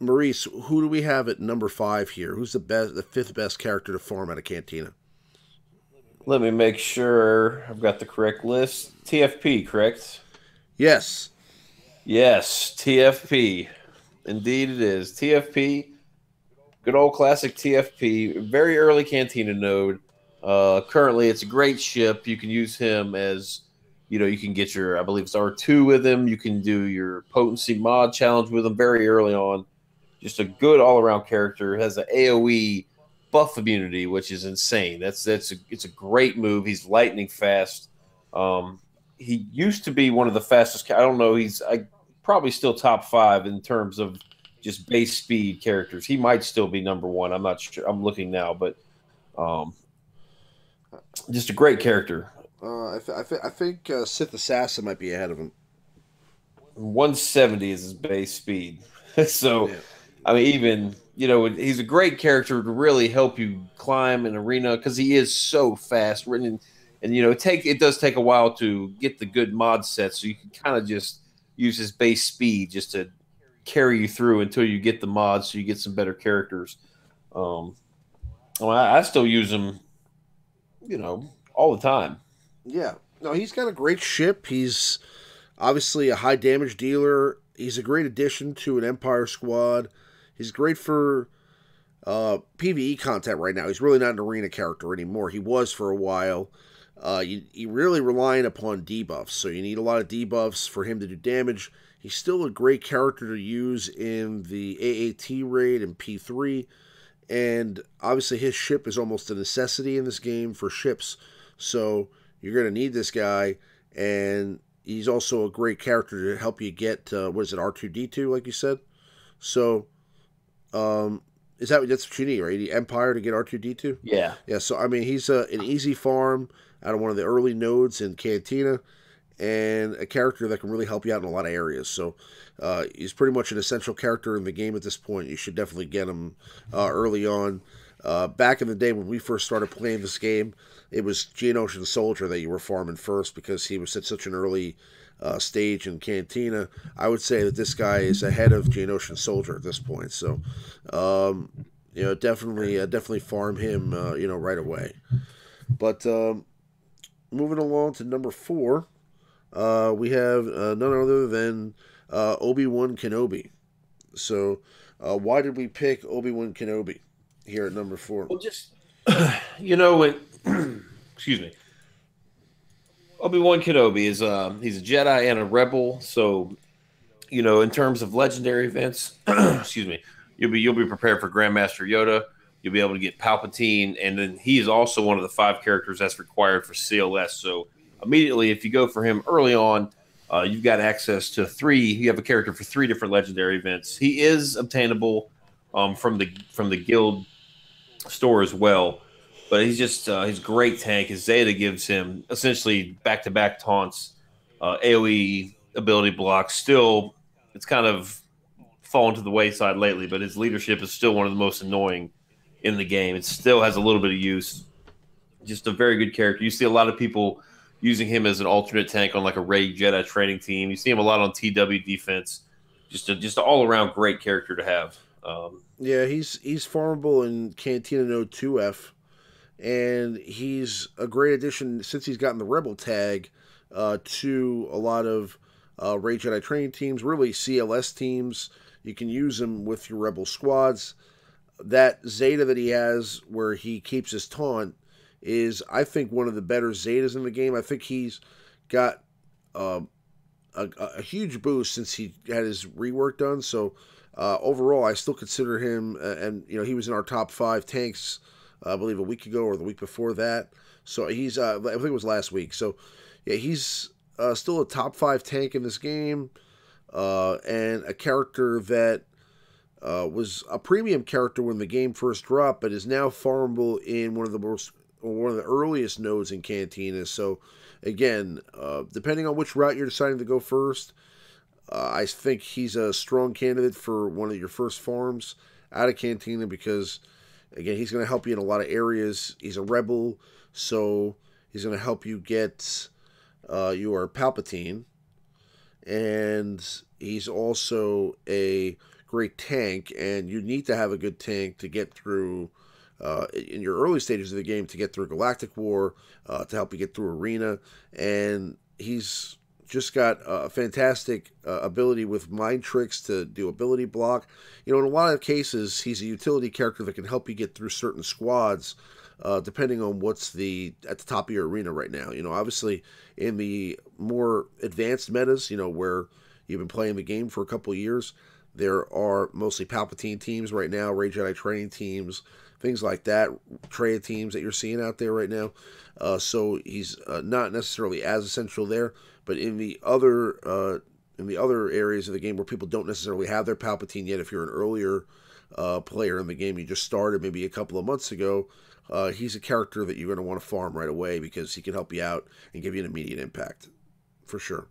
Maurice, who do we have at number 5 here? Who's the 5th best character to farm out of Cantina? Let me make sure I've got the correct list. TFP, correct? Yes. Yes, TFP. Indeed it is. TFP, good old classic TFP, very early Cantina node. Currently, it's a great ship. You can use him as, you can get your, I believe it's R2 with him. You can do your potency mod challenge with him very early on. Just a good all-around character. Has an AoE buff immunity, which is insane. It's a great move. He's lightning fast. He used to be one of the fastest. I don't know. He's probably still top 5 in terms of just base speed characters. He might still be number 1. I'm not sure. I'm looking now, but just a great character. I think Sith Assassin might be ahead of him. 170 is his base speed. So, yeah. I mean, even, he's a great character to really help you climb an arena because he is so fast. And it does take a while to get the good mod set, so you can kind of just use his base speed just to carry you through until you get the mods, so you get some better characters. I still use him, all the time. Yeah. No, he's got a great ship. He's obviously a high damage dealer. He's a great addition to an Empire squad. He's great for PvE content right now. He's really not an arena character anymore. He was for a while. You really relying upon debuffs, so you need a lot of debuffs for him to do damage. He's still a great character to use in the AAT raid and P3, and obviously his ship is almost a necessity in this game for ships, so you're going to need this guy, and he's also a great character to help you get, R2-D2, like you said? So, that's what you need, right? The Empire to get R2-D2? Yeah. Yeah, so, I mean, he's an easy farm out of one of the early nodes in Cantina, and a character that can really help you out in a lot of areas. So, he's pretty much an essential character in the game at this point. You should definitely get him early on. Back in the day when we first started playing this game, it was Geonosian Soldier that you were farming first because he was at such an early stage in Cantina. I would say that this guy is ahead of Geonosian Soldier at this point. So, definitely farm him, right away. But moving along to number 4, we have none other than Obi-Wan Kenobi. So, why did we pick Obi-Wan Kenobi here at number 4? Well, just excuse me. Obi-Wan Kenobi is he's a Jedi and a rebel, so in terms of legendary events, excuse me, you'll be prepared for Grandmaster Yoda. You'll be able to get Palpatine, and then he is also one of the 5 characters that's required for CLS. So immediately, if you go for him early on, you've got access to 3. You have a character for 3 different legendary events. He is obtainable from the guild store as well. But he's just he's a great tank. His Zeta gives him essentially back-to-back taunts, AoE ability blocks. Still, it's kind of fallen to the wayside lately, but his leadership is still one of the most annoying in the game. It still has a little bit of use. Just a very good character. You see a lot of people using him as an alternate tank on like a Raid Jedi training team. You see him a lot on TW defense. Just an all-around great character to have. Yeah, he's farmable in Cantina Node 2F. And he's a great addition since he's gotten the Rebel tag to a lot of Raid Jedi training teams, really CLS teams. You can use him with your Rebel squads. That Zeta that he has where he keeps his taunt is, I think, one of the better Zetas in the game. I think he's got a huge boost since he had his rework done. So overall, I still consider him, and he was in our top 5 tanks I believe a week ago or the week before that. So he's, I think it was last week. So yeah, he's still a top 5 tank in this game, and a character that was a premium character when the game first dropped, but is now farmable in one of the earliest nodes in Cantina. So, again, depending on which route you're deciding to go first, I think he's a strong candidate for one of your first farms out of Cantina because, again, he's going to help you in a lot of areas. He's a rebel, so he's going to help you get your Palpatine, and he's also a great tank, and you need to have a good tank to get through in your early stages of the game to get through Galactic War, to help you get through Arena, and he's just got a fantastic ability with mind tricks to do ability block. In a lot of cases, he's a utility character that can help you get through certain squads, depending on what's at the top of your arena right now. Obviously in the more advanced metas, where you've been playing the game for a couple of years, there are mostly Palpatine teams right now, Rey Jedi training teams, things like that, Traya teams that you're seeing out there right now. So he's not necessarily as essential there, but in the other areas of the game where people don't necessarily have their Palpatine yet, if you're an earlier player in the game, you just started maybe a couple of months ago, he's a character that you're going to want to farm right away because he can help you out and give you an immediate impact, for sure.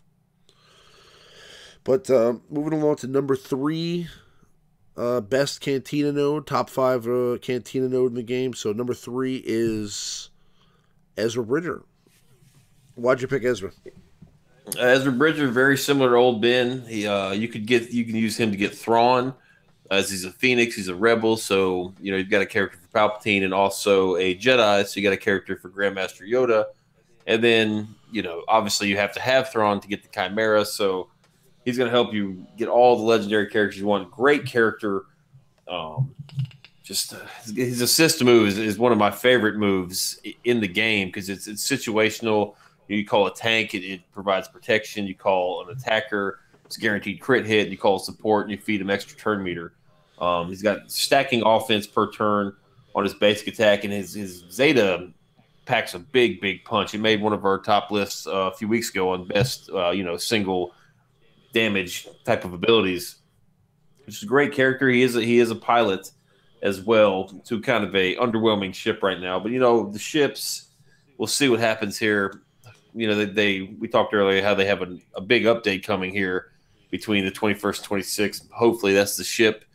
But moving along to number 3, best Cantina node, top 5 Cantina node in the game. So number 3 is Ezra Bridger. Why'd you pick Ezra? Ezra Bridger, very similar to Old Ben. You can use him to get Thrawn, as he's a Phoenix, he's a rebel. So you've got a character for Palpatine and also a Jedi. So you got a character for Grandmaster Yoda, and then obviously you have to have Thrawn to get the Chimera. So he's going to help you get all the legendary characters you want. Great character. His assist move is one of my favorite moves in the game because it's situational. You call a tank, it provides protection. You call an attacker, it's a guaranteed crit hit. You call support, and you feed him extra turn meter. He's got stacking offense per turn on his basic attack, and his Zeta packs a big punch. He made one of our top lists a few weeks ago on best, single damage type of abilities, which is a great character. He is a pilot as well to kind of a underwhelming ship right now. But the ships, we'll see what happens here. We talked earlier how they have a big update coming here between the 21st and 26th. Hopefully that's the ship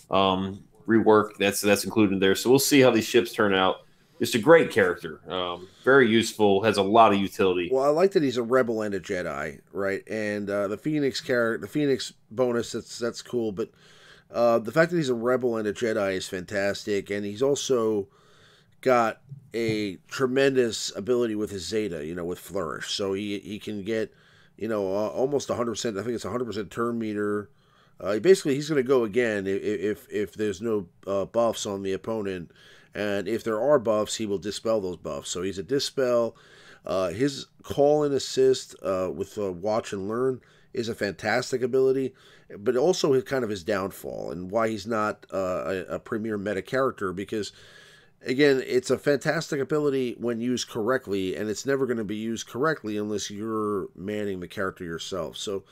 rework that's included in there. So we'll see how these ships turn out. Just a great character, very useful, has a lot of utility. Well, I like that he's a rebel and a Jedi, right? And the Phoenix bonus, that's cool. But the fact that he's a rebel and a Jedi is fantastic, and he's also got a tremendous ability with his Zeta, with Flourish. So he can get, almost 100%. I think it's 100% turn meter. Basically, he's going to go again if there's no buffs on the opponent. And if there are buffs, he will dispel those buffs. So he's a dispel. His call and assist with watch and learn is a fantastic ability, but also his downfall and why he's not a premier meta character because, again, it's a fantastic ability when used correctly, and it's never going to be used correctly unless you're manning the character yourself. So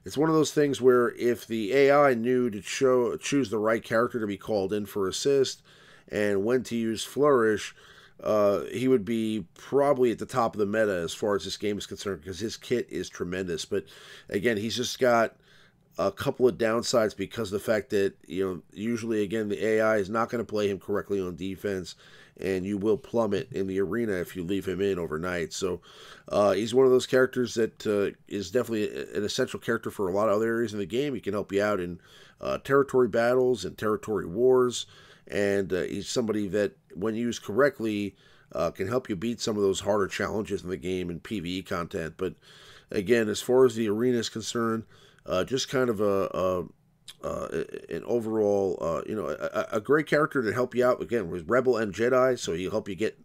it's one of those things where if the AI knew to choose the right character to be called in for assist and when to use Flourish, he would be probably at the top of the meta as far as this game is concerned because his kit is tremendous. But again, he's just got a couple of downsides because of the fact that, usually, again, the AI is not going to play him correctly on defense, and you will plummet in the arena if you leave him in overnight. So he's one of those characters that is definitely an essential character for a lot of other areas in the game. He can help you out in territory battles and territory wars, and he's somebody that, when used correctly, can help you beat some of those harder challenges in the game and PvE content. But again, as far as the arena is concerned, just kind of an overall, a great character to help you out. Again, with Rebel and Jedi, so he'll help you get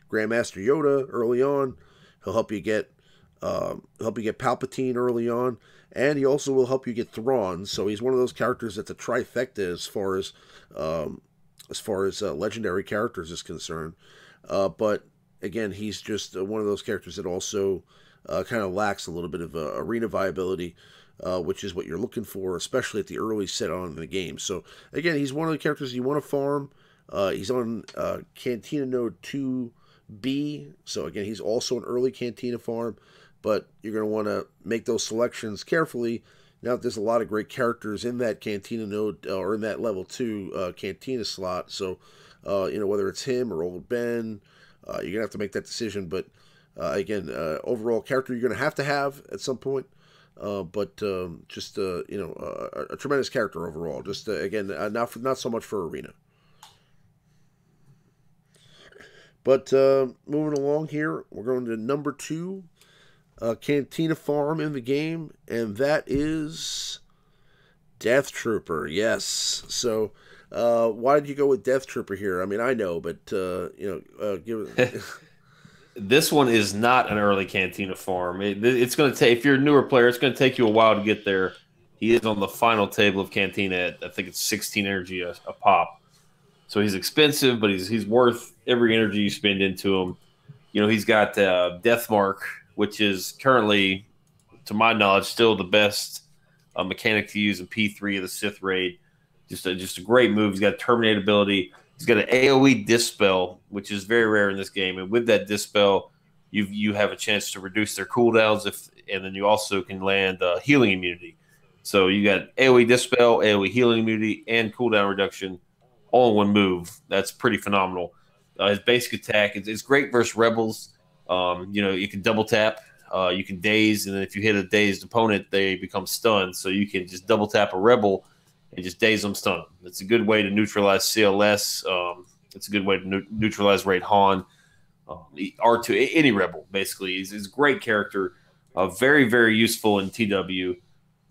Grandmaster Yoda early on. He'll help you get Palpatine early on, and he also will help you get Thrawn. So he's one of those characters that's a trifecta as far as legendary characters is concerned. But again, he's just one of those characters that also kind of lacks a little bit of arena viability. which is what you're looking for, especially at the early set on in the game. So again, he's one of the characters you want to farm. He's on Cantina Node 2B, so again, he's also an early Cantina farm, but you're going to want to make those selections carefully. Now, there's a lot of great characters in that Cantina node or in that level 2 Cantina slot, so whether it's him or Old Ben, you're going to have to make that decision. But again, overall character you're going to have at some point. But just a tremendous character overall. Just again, not so much for arena. But moving along here, we're going to number 2 Cantina farm in the game, and that is Death Trooper. Yes. So why did you go with Death Trooper here? I mean, I know, but give it. This one is not an early Cantina farm. It's going to take, if you're a newer player, it's going to take you a while to get there. He is on the final table of Cantina at, I think it's 16 energy a pop. So he's expensive, but he's worth every energy you spend into him. He's got Death Mark, which is currently, to my knowledge, still the best mechanic to use in P3 of the Sith Raid. Just a great move. He's got Terminate ability. He's got an AoE Dispel, which is very rare in this game. And with that Dispel, you have a chance to reduce their cooldowns, and then you also can land healing immunity. So you got AoE Dispel, AoE healing immunity, and cooldown reduction all in one move. That's pretty phenomenal. His basic attack is great versus rebels. You can double tap, you can daze, and then if you hit a dazed opponent, they become stunned. So you can just double tap a rebel and just daze them, stun them. It's a good way to neutralize CLS. It's a good way to neutralize Raid Han, R2, any rebel, basically. He's a great character, very, very useful in TW.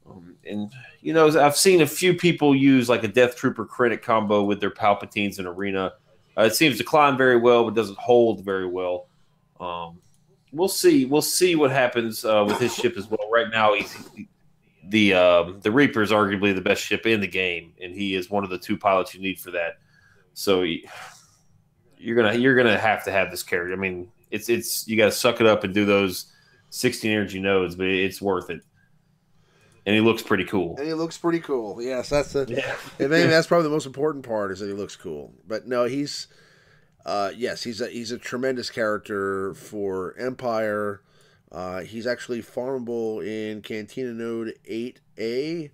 I've seen a few people use like a Death Trooper credit combo with their Palpatines in Arena. It seems to climb very well, but doesn't hold very well. We'll see. We'll see what happens with his ship as well. Right now, the Reaper is arguably the best ship in the game, and he is one of the 2 pilots you need for that. So you're gonna have to have this character. I mean, it's you got to suck it up and do those 16 energy nodes, but it's worth it. And he looks pretty cool. Yes, that's and maybe that's probably the most important part is that he looks cool. But no, he's a tremendous character for Empire. He's actually farmable in Cantina Node 8A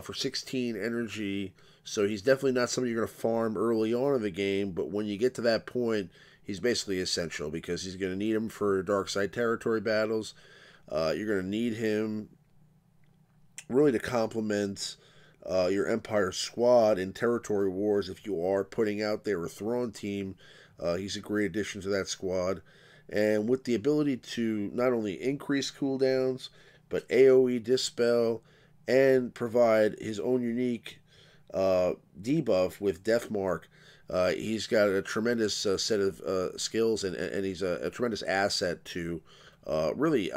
for 16 energy. So he's definitely not somebody you're going to farm early on in the game. But when you get to that point, he's basically essential because he's going to need him for dark side territory battles. You're going to need him really to complement your Empire squad in territory wars. If you are putting out there a Thrawn team, he's a great addition to that squad. And with the ability to not only increase cooldowns, but AoE Dispel and provide his own unique debuff with Death Mark, he's got a tremendous set of skills, and he's a tremendous asset to really.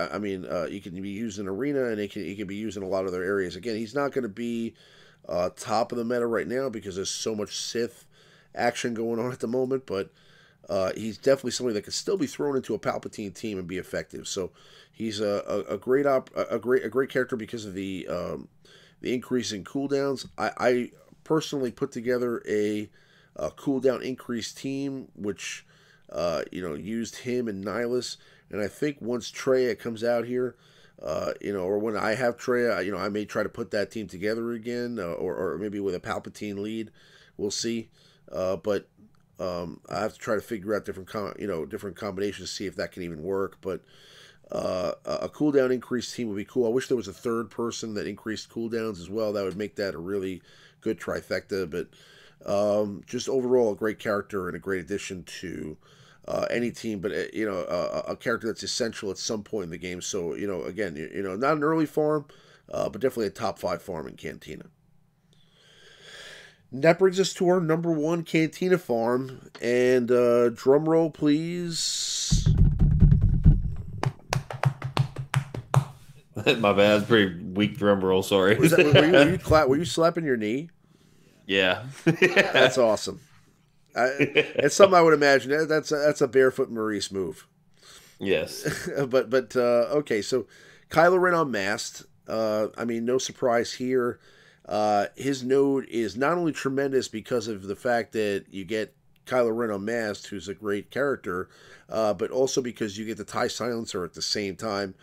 He can be used in Arena, and he can be used in a lot of other areas. Again, he's not going to be top of the meta right now because there's so much Sith action going on at the moment, but he's definitely somebody that could still be thrown into a Palpatine team and be effective. So he's a great character because of the increase in cooldowns. I personally put together a cooldown increase team, which used him and Nihilus. And I think once Traya comes out here, or when I have Traya, I may try to put that team together again, or maybe with a Palpatine lead. We'll see. But I have to try to figure out different combinations to see if that can even work. But a cooldown increase team would be cool. I wish there was a third person that increased cooldowns as well. That would make that a really good trifecta. But just overall, a great character and a great addition to any team. But a character that's essential at some point in the game. So again, not an early farm, but definitely a top 5 farm in Cantina. And that brings us to our number 1 Cantina farm, and drum roll, please. My bad, that's pretty weak drum roll. Sorry. Were you slapping your knee? Yeah, that's awesome. It's something I would imagine. That's a barefoot Maurice move. Yes, but okay. So Kylo Ren unmasked. I mean, no surprise here. His node is not only tremendous because of the fact that you get Kylo Ren unmasked, who's a great character, but also because you get the TIE Silencer at the same time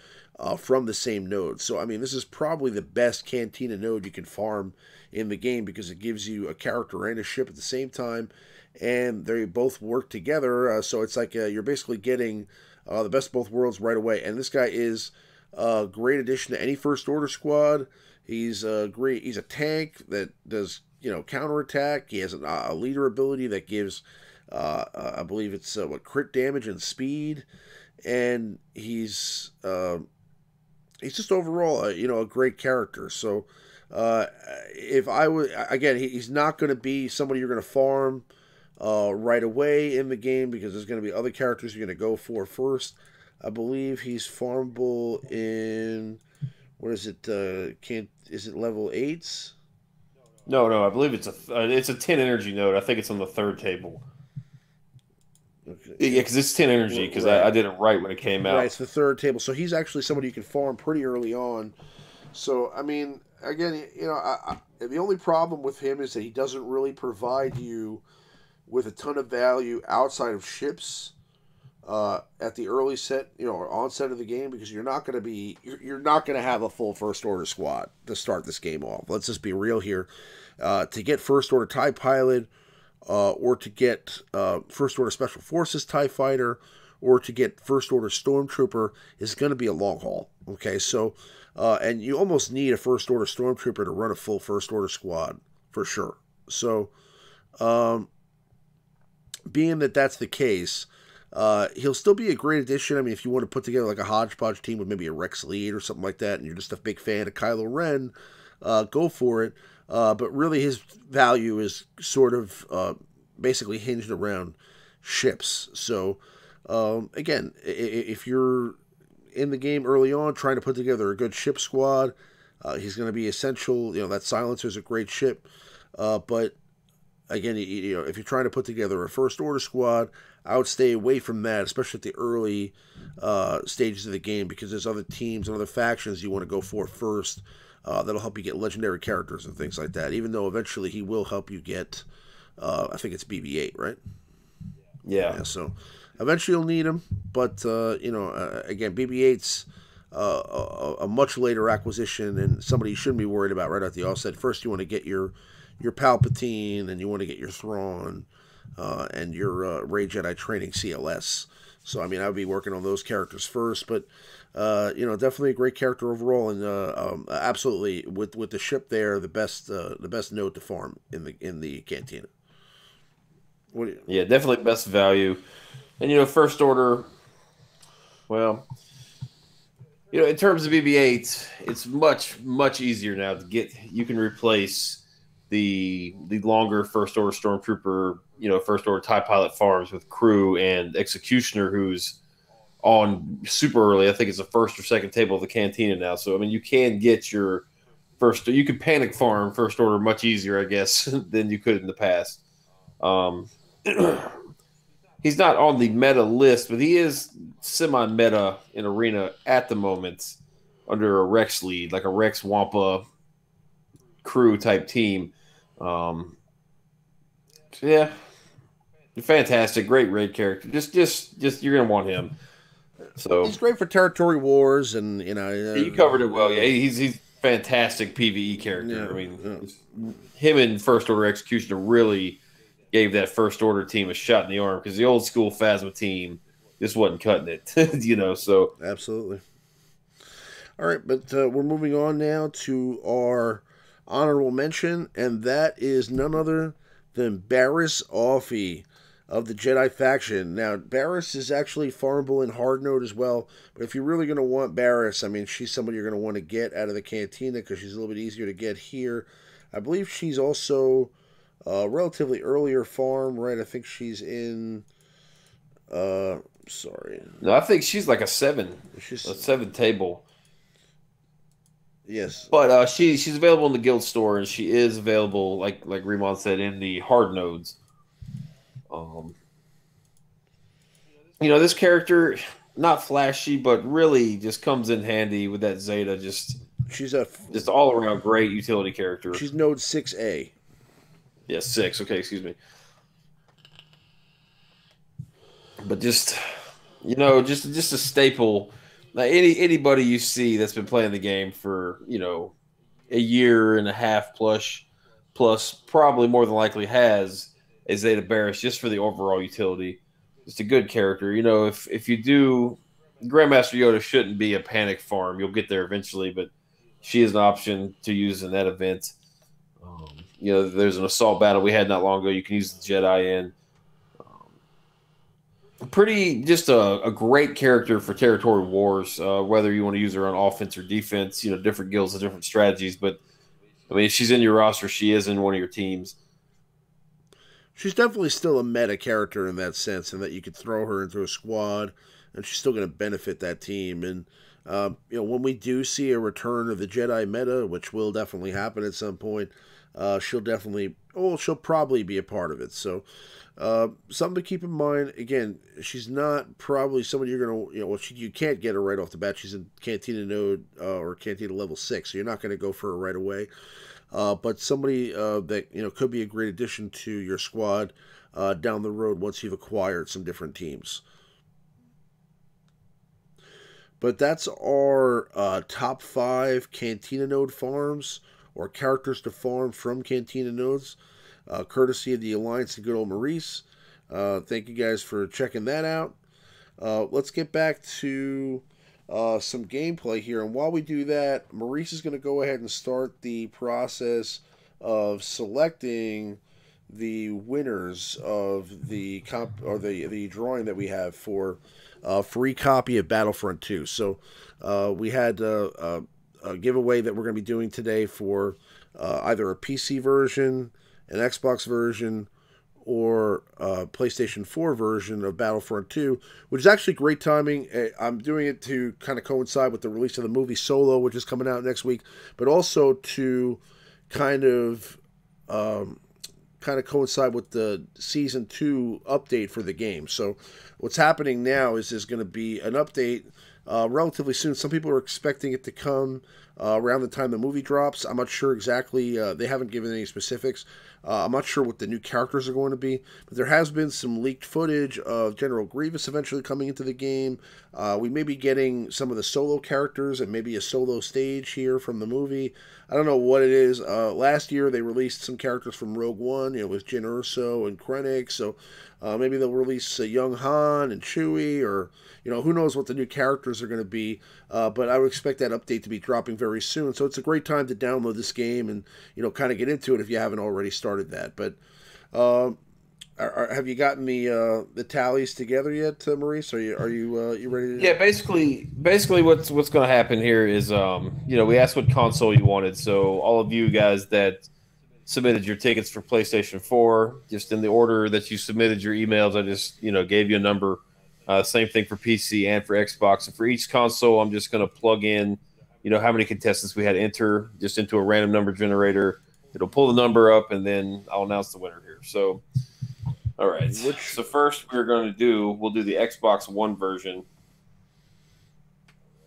from the same node. So, I mean, this is probably the best Cantina node you can farm in the game because it gives you a character and a ship at the same time, and they both work together. So it's like you're basically getting the best of both worlds right away. And this guy is a great addition to any First Order squad. He's a great. He's a tank that does counterattack. He has a leader ability that gives, I believe it's crit damage and speed, and he's just overall a great character. So if I would again, he's not going to be somebody you're going to farm right away in the game because there's going to be other characters you're going to go for first. I believe he's farmable in what is it? Is it level 8s? No. I believe it's a 10 energy node. I think it's on the third table. Okay. Yeah, because it's 10 energy. Because Right. I did it right when it came out. Right, it's the third table. So he's actually somebody you can farm pretty early on. So I mean, again, the only problem with him is that he doesn't really provide you with a ton of value outside of ships at the early set, or onset of the game, because you're not going to have a full First Order squad to start this game off. Let's just be real here. To get First Order TIE Pilot, or to get First Order Special Forces TIE Fighter, or to get First Order Stormtrooper is going to be a long haul. Okay, so and you almost need a First Order Stormtrooper to run a full First Order squad for sure. So, being that that's the case, he'll still be a great addition. I mean, if you want to put together like a hodgepodge team with maybe a Rex lead or something like that, and you're just a big fan of Kylo Ren, go for it. But really, his value is sort of basically hinged around ships. So, again, if you're in the game early on trying to put together a good ship squad, he's going to be essential. That silencer is a great ship. But again, if you're trying to put together a First Order squad, I would stay away from that, especially at the early stages of the game, because there's other teams and other factions you want to go for first that'll help you get legendary characters and things like that, even though eventually he will help you get, I think it's BB-8, right? Yeah. So eventually you'll need him, but, again, BB-8's a much later acquisition and somebody you shouldn't be worried about right at the offset. First, you want to get your Palpatine, and you want to get your Thrawn, and your Rey Jedi Training CLS. So, I mean, I would be working on those characters first, but, definitely a great character overall, and absolutely with the ship there, the best node to farm in the Cantina. Yeah, definitely best value. And First Order, well, in terms of BB-8, it's much easier now to get. You can replace the longer First Order Stormtrooper, First Order TIE Pilot farms with Crew and Executioner, who's on super early. I think it's the first or second table of the Cantina now. So I mean, you can get your you can panic farm First Order much easier, I guess, than you could in the past. He's not on the meta list, but he is semi-meta in Arena at the moment under a Rex lead, like a Rex Wampa Crew type team. Yeah, fantastic, great raid character. Just you're gonna want him. So he's great for territory wars, and you covered it well. Yeah, he's fantastic PvE character. Yeah, I mean, him and First Order Executioner really gave that First Order team a shot in the arm, because the old school Phasma team just wasn't cutting it, So absolutely. All right, but we're moving on now to our honorable mention, and that is none other than Barriss Offee of the Jedi faction. Now, Barriss is actually farmable in hard node as well, but if you're really going to want Barriss, I mean, she's somebody you're going to want to get out of the Cantina because she's a little bit easier to get here. I believe she's also relatively earlier farm, right? I think she's in. Sorry. No, I think she's like a 7 table. Yes, but she's available in the guild store, and she is available, like Remon said, in the hard nodes. This character, not flashy, but really just comes in handy with that Zeta. Just She's a just all around great utility character. She's node 6A. Yeah, 6. Okay, excuse me. But just just a staple. Like anybody you see that's been playing the game for a year and a half plus probably more than likely has a Zeta Barris just for the overall utility. Just a good character. If you do, Grandmaster Yoda shouldn't be a panic farm. You'll get there eventually, but she is an option to use in that event. There's an assault battle we had not long ago. You can use the Jedi in. Just a great character for territory wars, whether you want to use her on offense or defense. Different guilds have different strategies, but I mean, if she's in your roster, she is in one of your teams. She's definitely still a meta character in that sense, and that you could throw her into a squad, and she's still going to benefit that team. And when we do see a return of the Jedi meta, which will definitely happen at some point, she'll probably be a part of it. So something to keep in mind. Again, she's not probably someone you're going to, you can't get her right off the bat. She's in Cantina node or Cantina level 6, so you're not going to go for her right away. But somebody that could be a great addition to your squad down the road once you've acquired some different teams. But that's our top 5 Cantina node farms, or characters to farm from Cantina nodes, courtesy of the Alliance and good old Maurice. Thank you guys for checking that out. Let's get back to some gameplay here. And while we do that, Maurice is going to go ahead and start the process of selecting the winners of the the drawing that we have for a free copy of Battlefront 2. So we had a giveaway that we're going to be doing today for either a PC version, an Xbox version, or PlayStation 4 version of Battlefront 2, which is actually great timing. I'm doing it to kind of coincide with the release of the movie Solo, which is coming out next week, but also to kind of coincide with the Season 2 update for the game. So what's happening now is there's going to be an update relatively soon. Some people are expecting it to come around the time the movie drops. I'm not sure exactly. They haven't given any specifics. I'm not sure what the new characters are going to be, but there has been some leaked footage of General Grievous eventually coming into the game. We may be getting some of the solo characters and maybe a solo stage here from the movie. I don't know what it is. Last year they released some characters from Rogue One, with Jyn Erso and Krennic, so maybe they'll release young Han and Chewie, or who knows what the new characters are going to be. But I would expect that update to be dropping very soon. So it's a great time to download this game and kind of get into it if you haven't already started that. But have you gotten the tallies together yet, Maurice? Are you ready to? Yeah, basically what's going to happen here is we asked what console you wanted. So all of you guys that submitted your tickets for PlayStation 4, just in the order that you submitted your emails, I just gave you a number. Same thing for PC and for Xbox. And for each console, I'm just going to plug in, how many contestants we had enter just into a random number generator. It'll pull the number up, and then I'll announce the winner here. So, all right. So first we'll do the Xbox One version.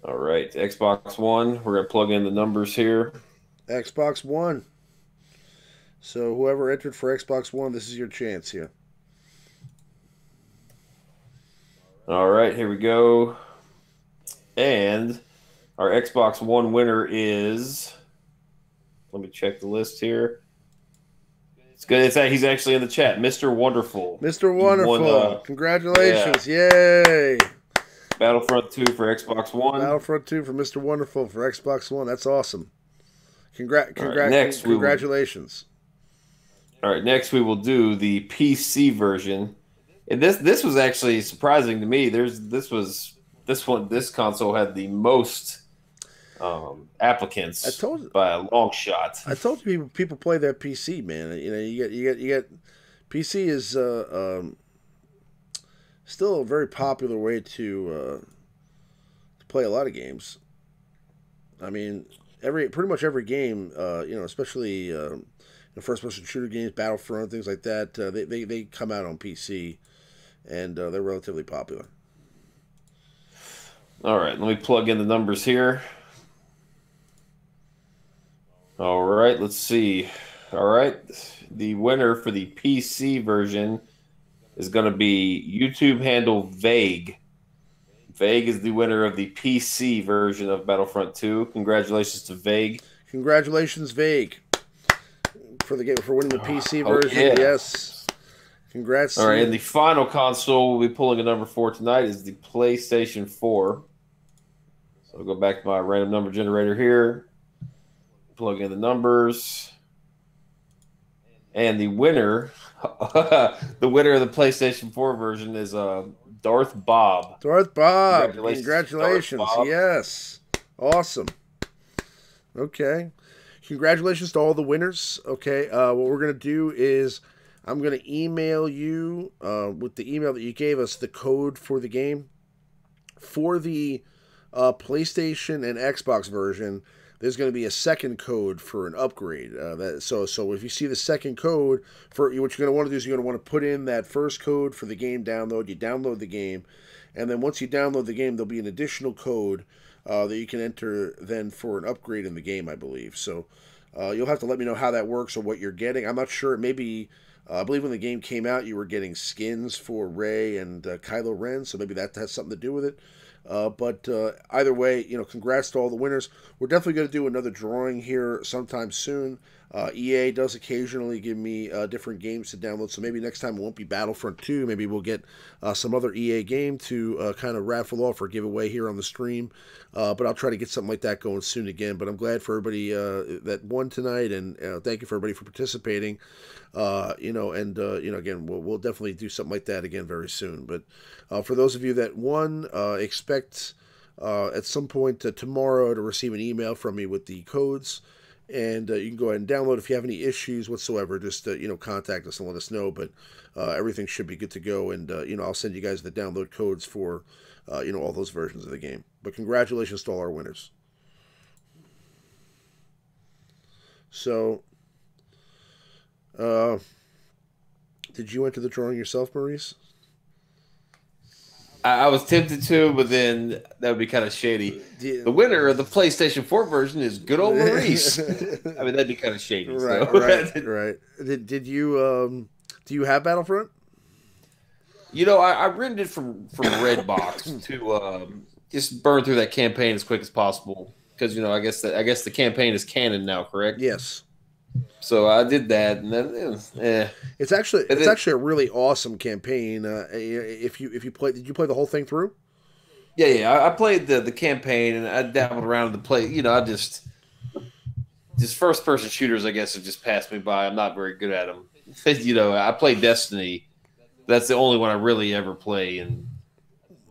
All right, Xbox One. We're going to plug in the numbers here. Xbox One. So whoever entered for Xbox One, this is your chance here. All right, here we go. And our Xbox One winner is, let me check the list here. It's good. He's actually in the chat. Mr. Wonderful. Mr. Wonderful. Congratulations. Yeah. Yay. Battlefront 2 for Xbox One. Battlefront 2 for Mr. Wonderful for Xbox One. That's awesome. Congratulations. All right, next we will do the PC version. And this was actually surprising to me. This console had the most applicants by a long shot. I told you people play that PC, man. You get PC is still a very popular way to play a lot of games. I mean, pretty much every game, especially the first-person shooter games, Battlefront, things like that, they come out on PC. And they're relatively popular. All right, let me plug in the numbers here. All right, let's see. All right, the winner for the PC version is going to be YouTube handle Vague. Vague is the winner of the PC version of Battlefront 2. Congratulations to Vague. Congratulations, Vague, for the game for winning the PC Oh version. yeah. Yes, congrats All to right, and you. the final console we'll be pulling a number for tonight is the PlayStation 4. So I'll go back to my random number generator here, plug in the numbers, and the winner, the winner of the PlayStation 4 version is Darth Bob. Darth Bob, Congratulations to Darth congratulations. Bob. Yes, awesome. Okay, congratulations to all the winners. Okay, what we're gonna do is I'm gonna email you with the email that you gave us the code for the game for the PlayStation and Xbox version. There's going to be a second code for an upgrade. So if you see the second code for what you're going to want to do is you're going to want to put in that first code for the game download. You download the game, and then once you download the game, there'll be an additional code that you can enter then for an upgrade in the game, I believe. So you'll have to let me know how that works or what you're getting. I'm not sure. Maybe I believe when the game came out, you were getting skins for Rey and Kylo Ren, so maybe that has something to do with it. But either way, congrats to all the winners. We're definitely going to do another drawing here sometime soon. EA does occasionally give me different games to download, so maybe next time it won't be Battlefront 2. Maybe we'll get some other EA game to kind of raffle off or give away here on the stream. But I'll try to get something like that going soon again. But I'm glad for everybody that won tonight, and thank you for everybody for participating. Again, we'll definitely do something like that again very soon. But for those of you that won, expect at some point tomorrow to receive an email from me with the codes, and you can go ahead and download. If you have any issues whatsoever, just contact us and let us know. But everything should be good to go, and I'll send you guys the download codes for all those versions of the game. But congratulations to all our winners. So, did you enter the drawing yourself, Maurice? I was tempted to, but then that would be kind of shady. The winner of the PlayStation 4 version is good old Maurice. I mean, that'd be kind of shady. Right, So. right. Did you do you have Battlefront? I rented it from Redbox to just burn through that campaign as quick as possible because I guess the campaign is canon now, correct? Yes. So I did that, and then it's actually a really awesome campaign. If you play, did you play the whole thing through? Yeah. I played the campaign, and I dabbled around in the play. I just first person shooters, I guess, have just passed me by. I'm not very good at them. I played Destiny. That's the only one I really ever play, and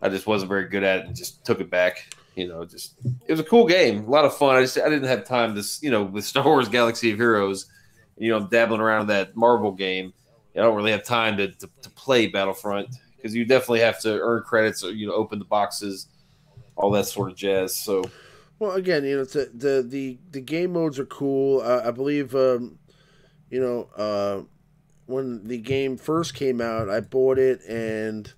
I just wasn't very good at it, and just took it back. It was a cool game, a lot of fun. I didn't have time to, with Star Wars Galaxy of Heroes, I'm dabbling around in that Marvel game. I don't really have time to play Battlefront because you definitely have to earn credits or open the boxes, all that sort of jazz. So, well, again, it's the game modes are cool. I believe, when the game first came out, I bought it and.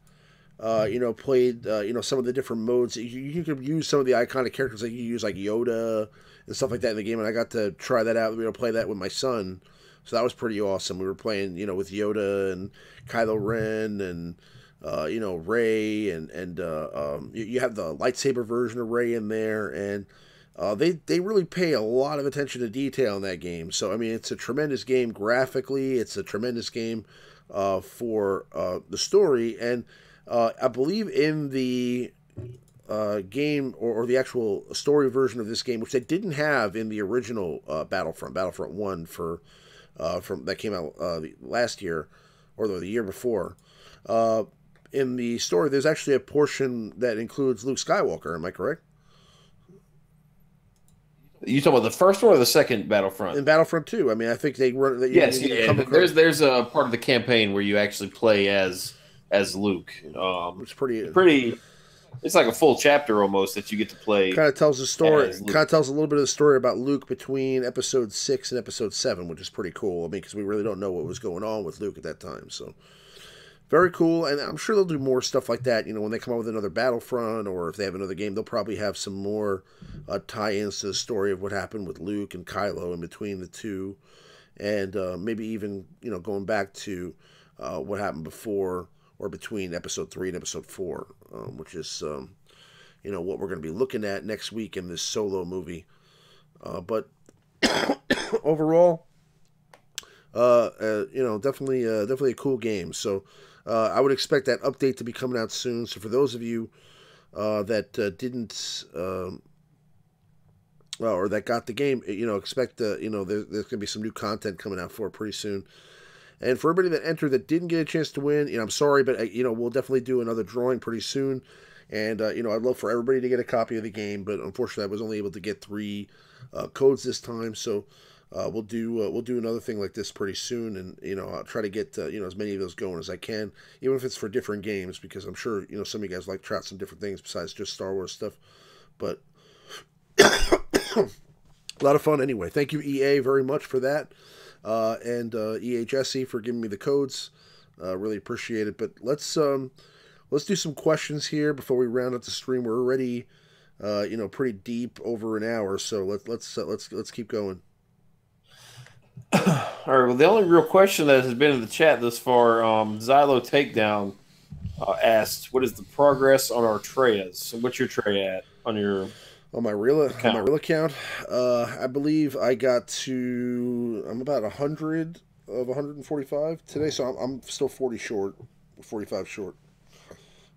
Played some of the different modes. You could use some of the iconic characters that you use, like Yoda and stuff like that in the game, and I got to try that out. We were play that with my son, so that was pretty awesome. We were playing, with Yoda and Kylo Ren and Rey, and you have the lightsaber version of Rey in there, and they really pay a lot of attention to detail in that game. So I mean, it's a tremendous game graphically. It's a tremendous game for the story. And I believe in the game or the actual story version of this game, which they didn't have in the original Battlefront 1 from that came out last year or the year before. In the story, there's actually a portion that includes Luke Skywalker. Am I correct? You talking about the first one or the second Battlefront? In Battlefront 2, I mean, I think they run. Yes, yeah. There's a part of the campaign where you actually play as Luke. It's pretty. It's like a full chapter almost that you get to play. Kind of tells the story. Kind of tells a little bit of the story about Luke between Episode 6 and Episode 7, which is pretty cool. I mean, because we really don't know what was going on with Luke at that time. So, Very cool, and I'm sure they'll do more stuff like that. When they come out with another Battlefront, or if they have another game, they'll probably have some more tie-ins to the story of what happened with Luke and Kylo in between the two, and maybe even going back to what happened before or between Episode 3 and Episode 4, which is what we're going to be looking at next week in this Solo movie. But overall, definitely a cool game. So I would expect that update to be coming out soon. So for those of you that didn't or that got the game, expect there's going to be some new content coming out for it pretty soon. And for everybody that entered that didn't get a chance to win, I'm sorry, but we'll definitely do another drawing pretty soon. And I'd love for everybody to get a copy of the game, but unfortunately, I was only able to get 3 codes this time. So we'll do another thing like this pretty soon, and I'll try to get as many of those going as I can, even if it's for different games, because I'm sure some of you guys like to try out some different things besides just Star Wars stuff. But a lot of fun anyway. Thank you, EA, very much for that, and EA Jesse for giving me the codes. Really appreciate it. But let's do some questions here before we round up the stream. We're already pretty deep, over an hour, so let's keep going. All right. Well, the only real question that has been in the chat thus far, Xylo Takedown asked, "What is the progress on our Treyas? So what's your Trey at on your my real account? I believe I got to. I'm about 100 of 145 today, so I'm still 45 short,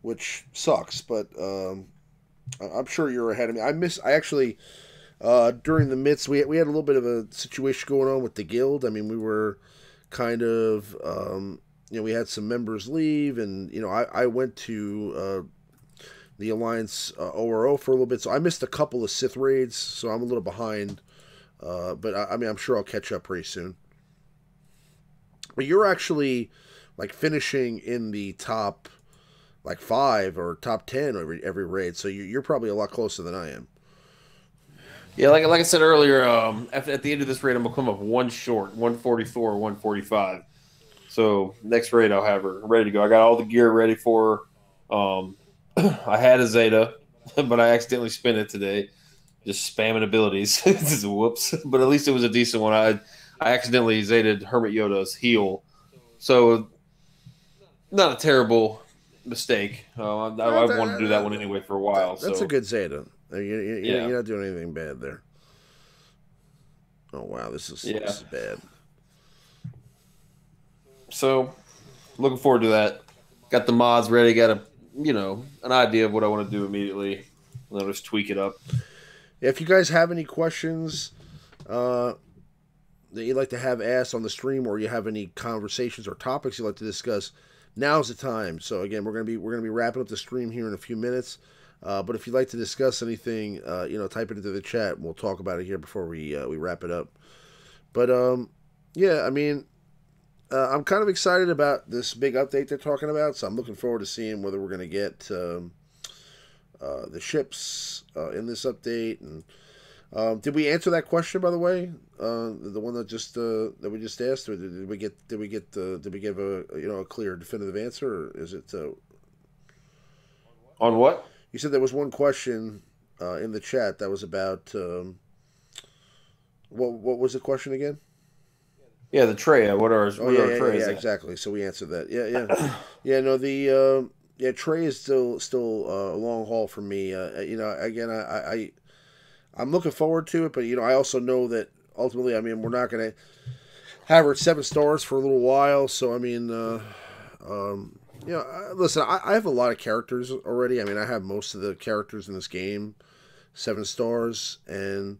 which sucks. But I'm sure you're ahead of me. I actually. During the midst, we had a little bit of a situation going on with the guild. I mean, we were kind of, we had some members leave, and I went to the Alliance ORO for a little bit, so I missed a couple of Sith raids, so I'm a little behind. But I mean, I'm sure I'll catch up pretty soon. But you're actually like finishing in the top like 5 or top 10 every raid, so you're probably a lot closer than I am. Yeah, like I said earlier, at the end of this raid, I'm gonna come up one short, 144 or 145. So next raid, I'll have her ready to go. I got all the gear ready for her. I had a Zeta, but I accidentally spent it today, just spamming abilities. Whoops! But at least it was a decent one. I accidentally Zeta'd Hermit Yoda's heal, so not a terrible mistake. I wanted to do that one anyway for a while. That's so. a good Zeta. You're not doing anything bad there. Oh wow, this is bad. So, looking forward to that. Got the mods ready. Got an idea of what I want to do immediately. I'll just tweak it up. Yeah, if you guys have any questions that you'd like to have asked on the stream, or you have any conversations or topics you'd like to discuss, now's the time. So again, we're gonna be wrapping up the stream here in a few minutes. But if you'd like to discuss anything, type it into the chat, and we'll talk about it here before we wrap it up. But yeah, I mean, I'm kind of excited about this big update they're talking about, so I'm looking forward to seeing whether we're going to get the ships in this update. And did we answer that question, by the way? The one that we just asked, or did we give a clear, definitive answer, or is it on what? You said there was one question in the chat that was about what was the question again? Yeah, the Trey. What are our Treys? Yeah, exactly. So we answered that. Yeah. No, the Trey is still a long haul for me. Again, I'm looking forward to it, but I also know that ultimately, I mean, we're not going to have her at 7 stars for a little while. So I mean, listen, I have a lot of characters already. I mean, I have most of the characters in this game 7 stars, and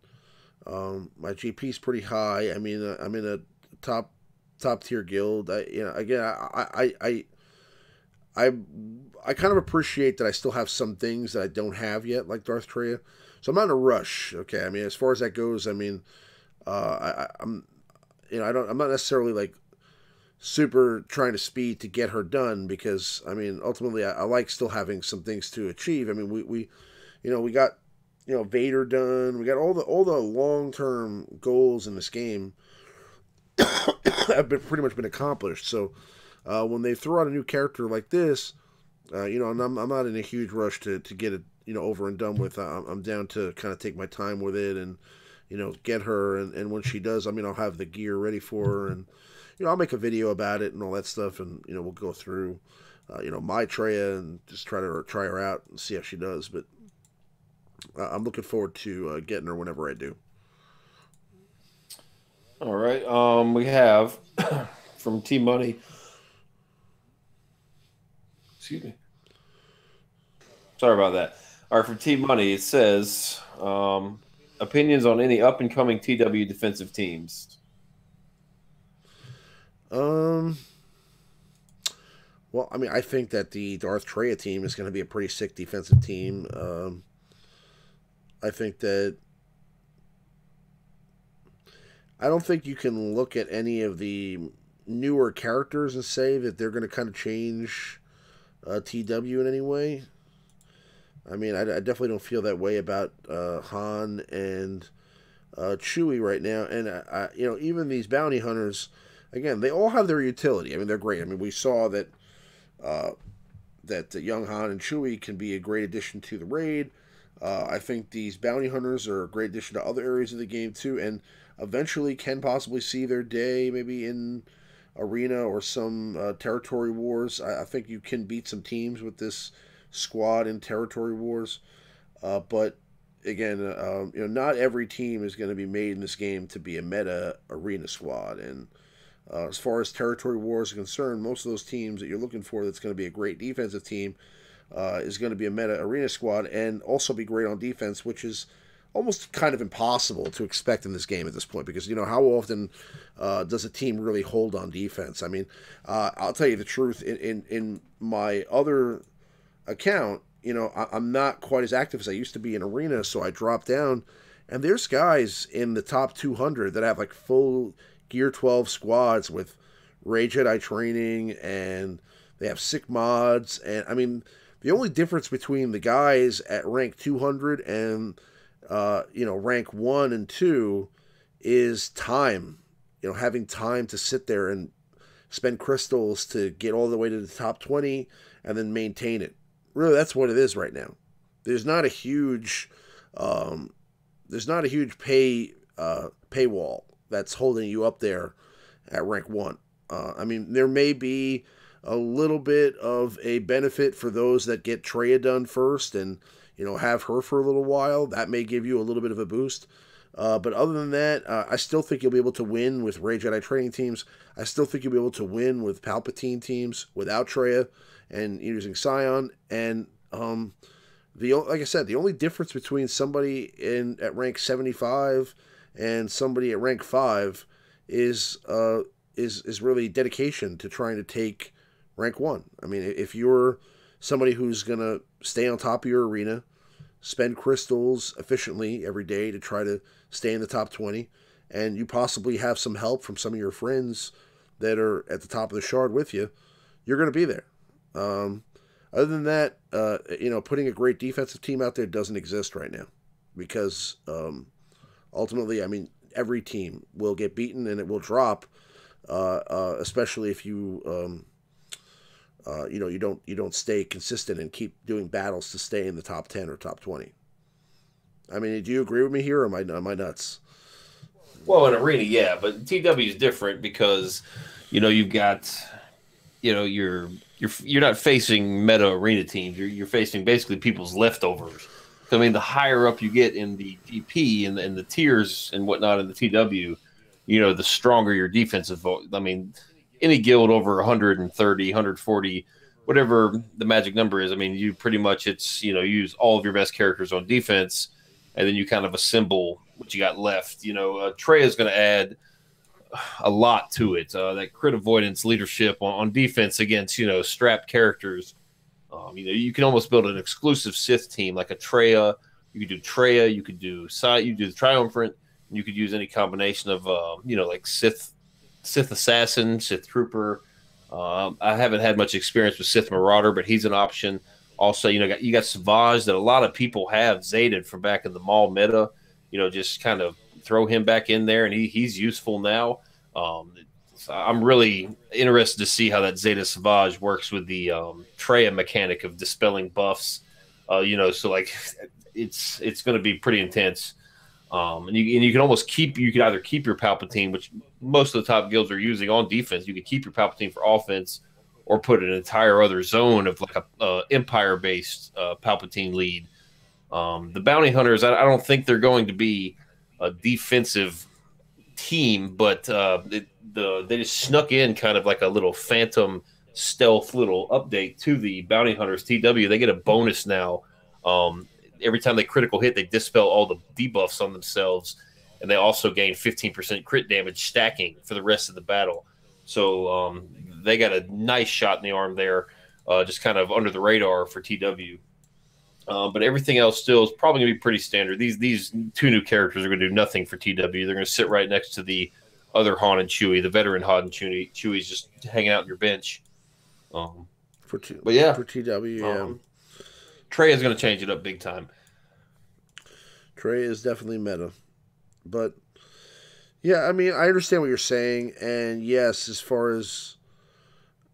my GP is pretty high. I mean, I'm in a top tier guild. I kind of appreciate that I still have some things that I don't have yet, like Darth Treya. So I'm not in a rush. Okay, I mean, as far as that goes, I mean, I'm not necessarily like super trying to speed to get her done, because I mean, ultimately, I like still having some things to achieve. I mean, we got Vader done. We got all the long-term goals in this game have pretty much been accomplished. So when they throw out a new character like this, and I'm not in a huge rush to get it, over and done with. I'm down to kind of take my time with it and, get her. And when she does, I'll have the gear ready for her. And, I'll make a video about it and all that stuff. And, we'll go through, my Treya and just try her out and see how she does. But I'm looking forward to getting her whenever I do. All right. We have from T Money. Excuse me. Sorry about that. All right, from T Money, it says opinions on any up and coming TW defensive teams. Well, I think that the Darth Treya team is going to be a pretty sick defensive team. I think that I don't think you can look at any of the newer characters and say that they're going to kind of change TW in any way. I definitely don't feel that way about Han and Chewie right now. And even these bounty hunters, again, they all have their utility. They're great. We saw that that young Han and Chewie can be a great addition to the raid. I think these bounty hunters are a great addition to other areas of the game too, and eventually can possibly see their day maybe in arena or some territory wars. I think you can beat some teams with this squad in territory wars, but again, not every team is going to be made in this game to be a meta arena squad. And as far as territory wars are concerned, most of those teams that you're looking for that's going to be a great defensive team is going to be a meta arena squad and also be great on defense, which is almost kind of impossible to expect in this game at this point, because how often does a team really hold on defense? I'll tell you the truth. In my other account, I'm not quite as active as I used to be in arena, so I dropped down, and there's guys in the top 200 that have like full Gear 12 squads with Ray Jedi training, and they have sick mods. And the only difference between the guys at rank 200 and rank 1 and 2 is time. Having time to sit there and spend crystals to get all the way to the top 20 and then maintain it. Really, that's what it is right now. There's not a huge paywall that's holding you up there at rank 1. There may be a little bit of a benefit for those that get Treya done first and have her for a little while. That may give you a little bit of a boost. But other than that, I still think you'll be able to win with Ray Jedi training teams. I still think you'll be able to win with Palpatine teams without Treya and using Scion. And like I said, the only difference between somebody at rank 75 and somebody at rank 5 is really dedication to trying to take rank 1. If you're somebody who's going to stay on top of your arena, spend crystals efficiently every day to try to stay in the top 20, and you possibly have some help from some of your friends that are at the top of the shard with you, you're going to be there. Other than that, putting a great defensive team out there doesn't exist right now, because ultimately, every team will get beaten and it will drop, especially if you you don't stay consistent and keep doing battles to stay in the top 10 or top 20. Do you agree with me here, or am I nuts? Well, in arena, yeah, but TW is different because you've got you're not facing meta arena teams. You're facing basically people's leftovers. So, the higher up you get in the DP and the tiers and whatnot in the TW, the stronger your defensive vote. Any guild over 130, 140, whatever the magic number is, you pretty much use all of your best characters on defense, and then you kind of assemble what you got left. Trey is going to add a lot to it. That crit avoidance leadership on defense against strapped characters. You can almost build an exclusive Sith team like a Treya. You could do Treya, you could do the Triumphant, and you could use any combination of like Sith Assassin, Sith Trooper. I haven't had much experience with Sith Marauder, but he's an option. Also, you got Savage that a lot of people have Zayded from back in the Maul meta. Just kind of throw him back in there, and he's useful now. So I'm really interested to see how that Zeta Savage works with the Treya mechanic of dispelling buffs. So like it's going to be pretty intense. And you can almost you can either keep your Palpatine, which most of the top guilds are using on defense. You can keep your Palpatine for offense, or put an entire other zone of like a Empire based Palpatine lead. The bounty hunters, I don't think they're going to be a defensive team, but they just snuck in kind of like a little phantom stealth little update to the bounty hunters TW. They get a bonus now. Every time they critical hit, they dispel all the debuffs on themselves, and they also gain 15% crit damage stacking for the rest of the battle. So they got a nice shot in the arm there, just kind of under the radar for TW. But everything else still is probably going to be pretty standard. These two new characters are going to do nothing for TW. They're going to sit right next to the other Han and Chewie, the veteran Han and Chewie. Chewie's just hanging out on your bench. For TW, yeah. Trey is going to change it up big time. Trey is definitely meta. But, yeah, I mean, I understand what you're saying. And, yes, as far as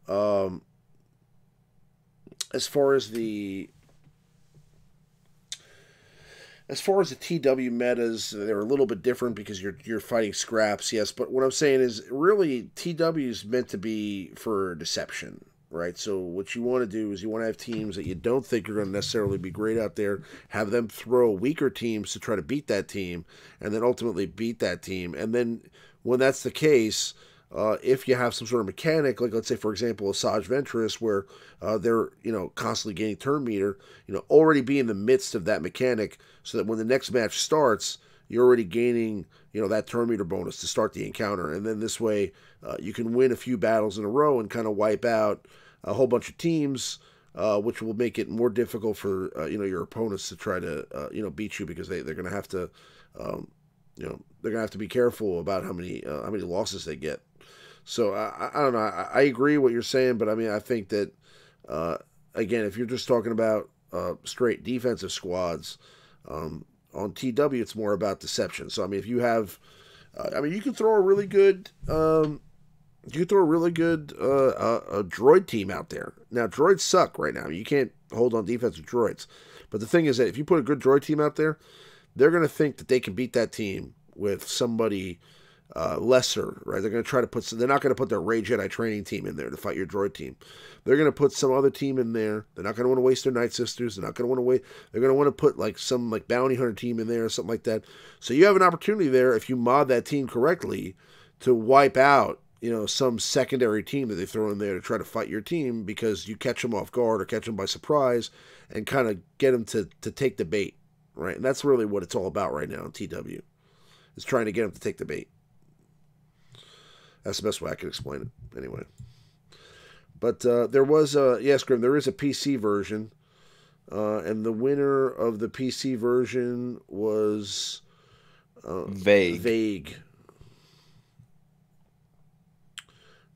the TW metas, they're a little bit different because you're fighting scraps, yes. But what I'm saying is, really, TW is meant to be for deception, right? So what you want to do is you want to have teams that you don't think are going to necessarily be great out there, have them throw weaker teams to try to beat that team, and then ultimately beat that team. And then when that's the case, if you have some sort of mechanic, like let's say, for example, Asajj Ventress, where they're constantly gaining turn meter, already be in the midst of that mechanic, so that when the next match starts, you're already gaining that turn meter bonus to start the encounter, and then this way you can win a few battles in a row and kind of wipe out a whole bunch of teams, which will make it more difficult for your opponents to try to beat you, because they're going to have to they're going to have to be careful about how many losses they get. So I don't know. I agree what you're saying, but I mean, I think that again, if you're just talking about straight defensive squads, on TW, it's more about deception. So I mean, if you have, you can throw a really good, a droid team out there. Now, droids suck right now. You can't hold on defense with droids. But the thing is that if you put a good droid team out there, they're going to think that they can beat that team with somebody lesser, right? They're going to try to they're not going to put their Rey Jedi training team in there to fight your droid team. They're going to put some other team in there. They're not going to want to waste their Night Sisters. They're not going to want to wait. They're going to want to put like some like bounty hunter team in there or something like that. So you have an opportunity there, if you mod that team correctly, to wipe out some secondary team that they throw in there to try to fight your team, because you catch them off guard or catch them by surprise and kind of get them to take the bait, right? And that's really what it's all about right now in TW, is trying to get them to take the bait. That's the best way I can explain it, anyway. But there was yes, Grim, there is a PC version, and the winner of the PC version was Vague.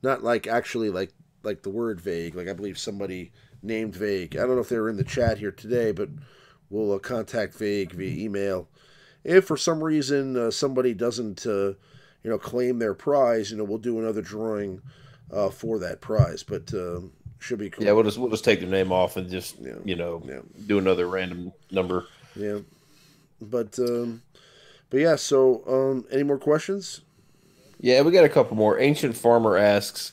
Not like actually like the word vague. Like I believe somebody named Vague. I don't know if they were in the chat here today, but we'll contact Vague via email. If for some reason somebody doesn't claim their prize, we'll do another drawing for that prize. But should be cool. Yeah, we'll just take their name off and just do another random number. Yeah, but yeah. So any more questions? Yeah, we got a couple more. Ancient Farmer asks,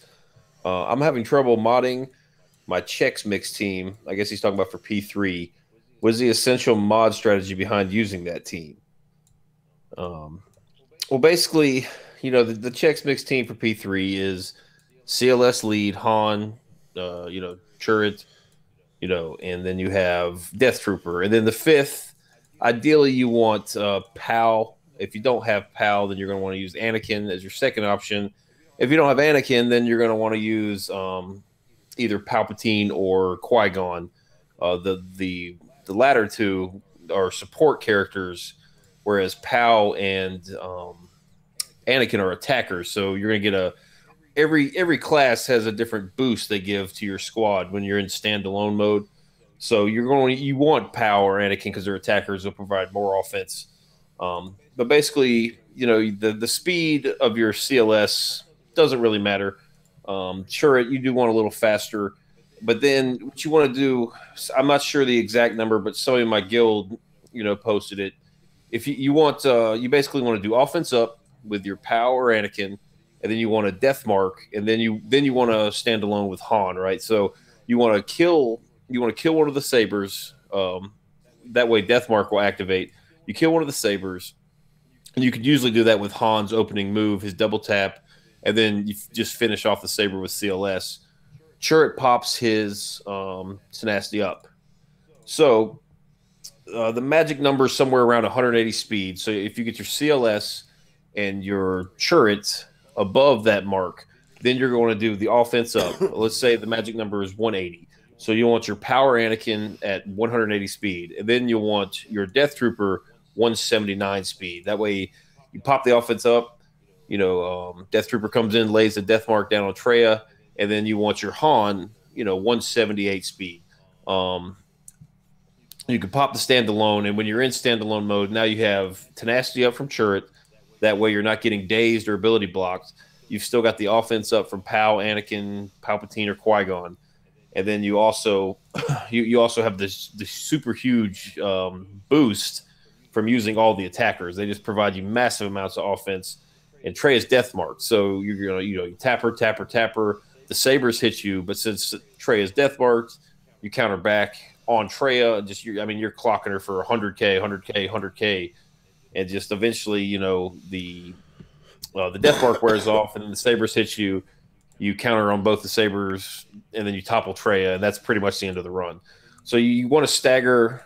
I'm having trouble modding my Chex Mix team. I guess he's talking about for P3. What is the essential mod strategy behind using that team? Well, basically, the Chex Mix team for P3 is CLS lead, Han, Chirrut, and then you have Death Trooper. And then the fifth, ideally you want PAL. If you don't have PAL, then you're going to want to use Anakin as your second option. If you don't have Anakin, then you're going to want to use either Palpatine or Qui-Gon. The latter two are support characters, whereas PAL and Anakin are attackers. So you're going to get every class has a different boost they give to your squad when you're in standalone mode. So you want PAL or Anakin because they're attackers. They'll provide more offense. But basically, the speed of your CLS doesn't really matter. Sure, you do want a little faster, but then what you want to do, I'm not sure the exact number, but somebody in my guild, posted it. If you want, you basically want to do offense up with your power Anakin, and then you want a death mark, and then you want to stand alone with Han, right? So you want to kill one of the sabers. That way, death mark will activate. You kill one of the sabers, and you could usually do that with Han's opening move, his double tap, and then you just finish off the saber with CLS. Chirrut pops his tenacity up. So the magic number is somewhere around 180 speed. So if you get your CLS and your Chirrut above that mark, then you're going to do the offense up. Let's say the magic number is 180. So you want your power Anakin at 180 speed, and then you'll want your Death Trooper 179 speed. That way you pop the offense up. Death Trooper comes in, lays the death mark down on Traya, and then you want your Han, 178 speed. You can pop the standalone, and when you're in standalone mode, now you have tenacity up from Chirrut. That way you're not getting dazed or ability blocked. You've still got the offense up from Pow, Anakin, Palpatine, or Qui-Gon. And then you also you also have this super huge boost from using all the attackers. They just provide you massive amounts of offense. And Trey is death marked, so you're gonna you tap her. The sabers hit you, but since Trey is death marked, you counter back on Traya. You're clocking her for 100K, 100K, 100K, and just eventually the death mark wears off, and then the sabers hit you. You counter on both the sabers, and then you topple Traya, and that's pretty much the end of the run. So you want to stagger.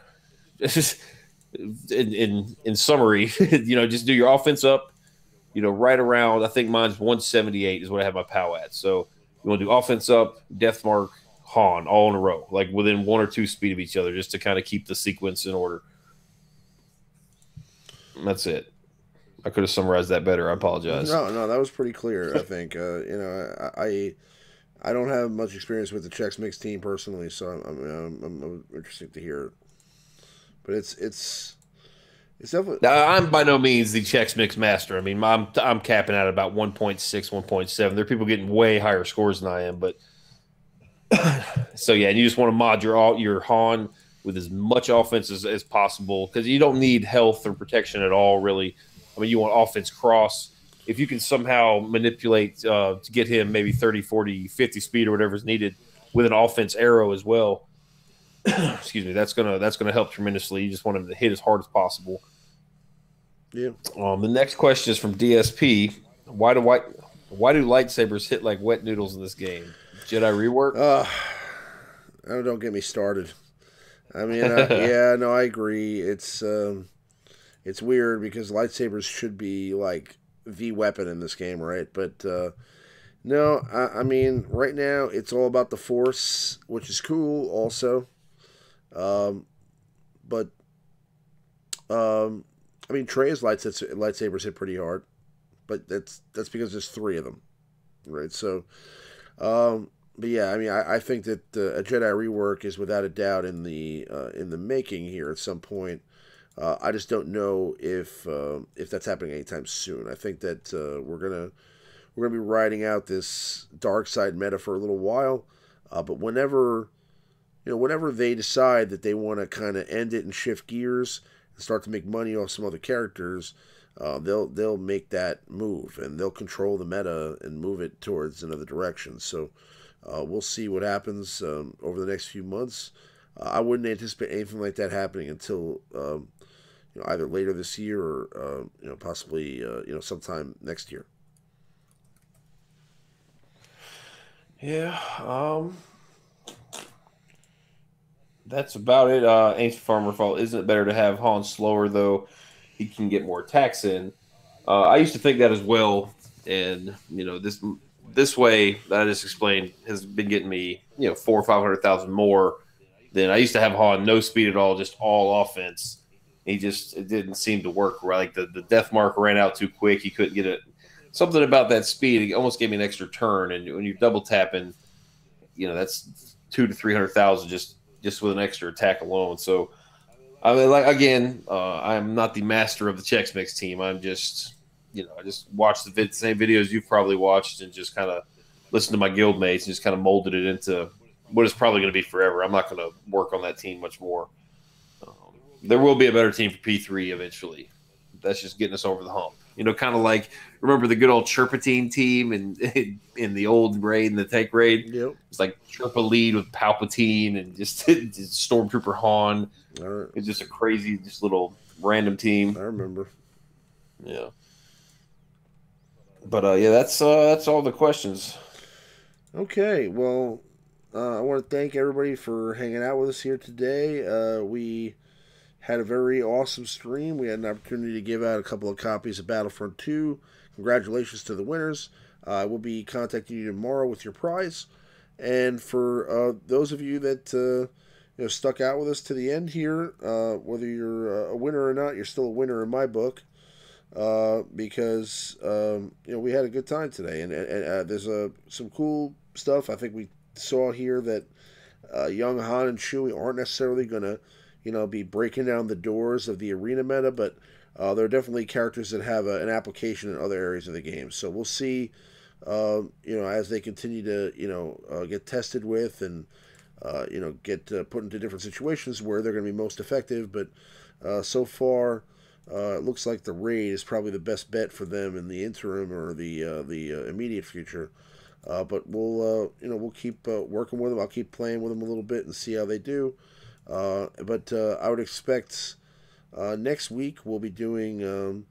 In summary, just do your offense up. Right around. I think mine's 178 is what I have my POW at. So you want to do offense up, death mark, Han, all in a row, like within 1 or 2 speed of each other, just to kind of keep the sequence in order. And that's it. I could have summarized that better. I apologize. No, that was pretty clear. I think I don't have much experience with the Chex Mix team personally, so I'm interested to hear it. But it's definitely. Now, I'm by no means the Chex Mix master. I mean, I'm capping out at about 1.6, 1.7. There are people getting way higher scores than I am, but so yeah, and you just want to mod your Han with as much offense as possible, because you don't need health or protection at all, really. I mean, you want offense cross. If you can somehow manipulate to get him maybe 30, 40, 50 speed or whatever is needed with an offense arrow as well, excuse me, that's gonna help tremendously. You just want him to hit as hard as possible. Yeah. The next question is from DSP. Why do lightsabers hit like wet noodles in this game? Jedi rework? Don't get me started. I mean, yeah, no, I agree. It's weird because lightsabers should be like the weapon in this game, right? But no, I mean, right now it's all about the Force, which is cool also. But I mean, Trey's lightsabers hit pretty hard, but that's because there's 3 of them, right? So, but yeah, I mean, I think that a Jedi rework is without a doubt in the making here at some point. I just don't know if that's happening anytime soon. I think that we're gonna be riding out this dark side meta for a little while, but whenever they decide that they want to kind of end it and shift gears and start to make money off some other characters, they'll make that move and they'll control the meta and move it towards another direction. So we'll see what happens over the next few months. I wouldn't anticipate anything like that happening until either later this year or possibly sometime next year. Yeah, that's about it. Ancient Farmer fault. Isn't it better to have Han slower though? He can get more attacks in. I used to think that as well, and this way that I just explained has been getting me 400,000 or 500,000 more than I used to have Han no speed at all, just all offense. It didn't seem to work right. Like the death mark ran out too quick. He couldn't get it. Something about that speed, it almost gave me an extra turn. And when you're double tapping, that's 200,000 to 300,000 just with an extra attack alone. So I mean, like again, I'm not the master of the Chex Mix team. I'm just I just watched the same videos you've probably watched and just kind of listened to my guild mates and just kind of molded it into what is probably going to be forever. I'm not going to work on that team much more. There will be a better team for P3 eventually. That's just getting us over the hump. Kind of like remember the good old Chirpatine team in the old raid and the tank raid. Yep. It's like Chirpa lead with Palpatine and just Stormtrooper Han. Right. It's just a crazy, just little random team. I remember. Yeah. But yeah, that's all the questions. Okay, well, I want to thank everybody for hanging out with us here today. We had a very awesome stream. We had an opportunity to give out a couple of copies of Battlefront 2. Congratulations to the winners. I will be contacting you tomorrow with your prize. And for those of you that stuck out with us to the end here, whether you're a winner or not, you're still a winner in my book. Because we had a good time today, and there's some cool stuff. I think we saw here that young Han and Chewie aren't necessarily gonna be breaking down the doors of the arena meta, but they're definitely characters that have an application in other areas of the game. So we'll see, as they continue to get tested with and get put into different situations where they're going to be most effective. But so far. It looks like the raid is probably the best bet for them in the interim or the immediate future. But we'll keep working with them. I'll keep playing with them a little bit and see how they do. But I would expect next week we'll be doing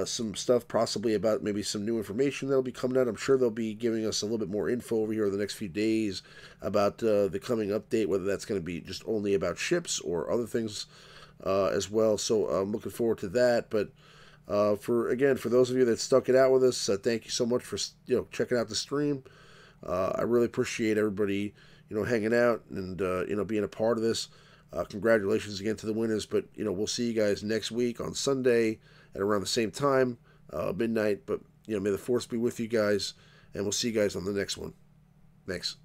some stuff possibly about maybe some new information that'll be coming out. I'm sure they'll be giving us a little bit more info over here in the next few days about the coming update, whether that's going to be just only about ships or other things as well. So I'm looking forward to that. But for those of you that stuck it out with us, thank you so much for checking out the stream. I really appreciate everybody hanging out and being a part of this. Congratulations again to the winners. But we'll see you guys next week on Sunday at around the same time, midnight. But may the force be with you guys, and we'll see you guys on the next one. Thanks.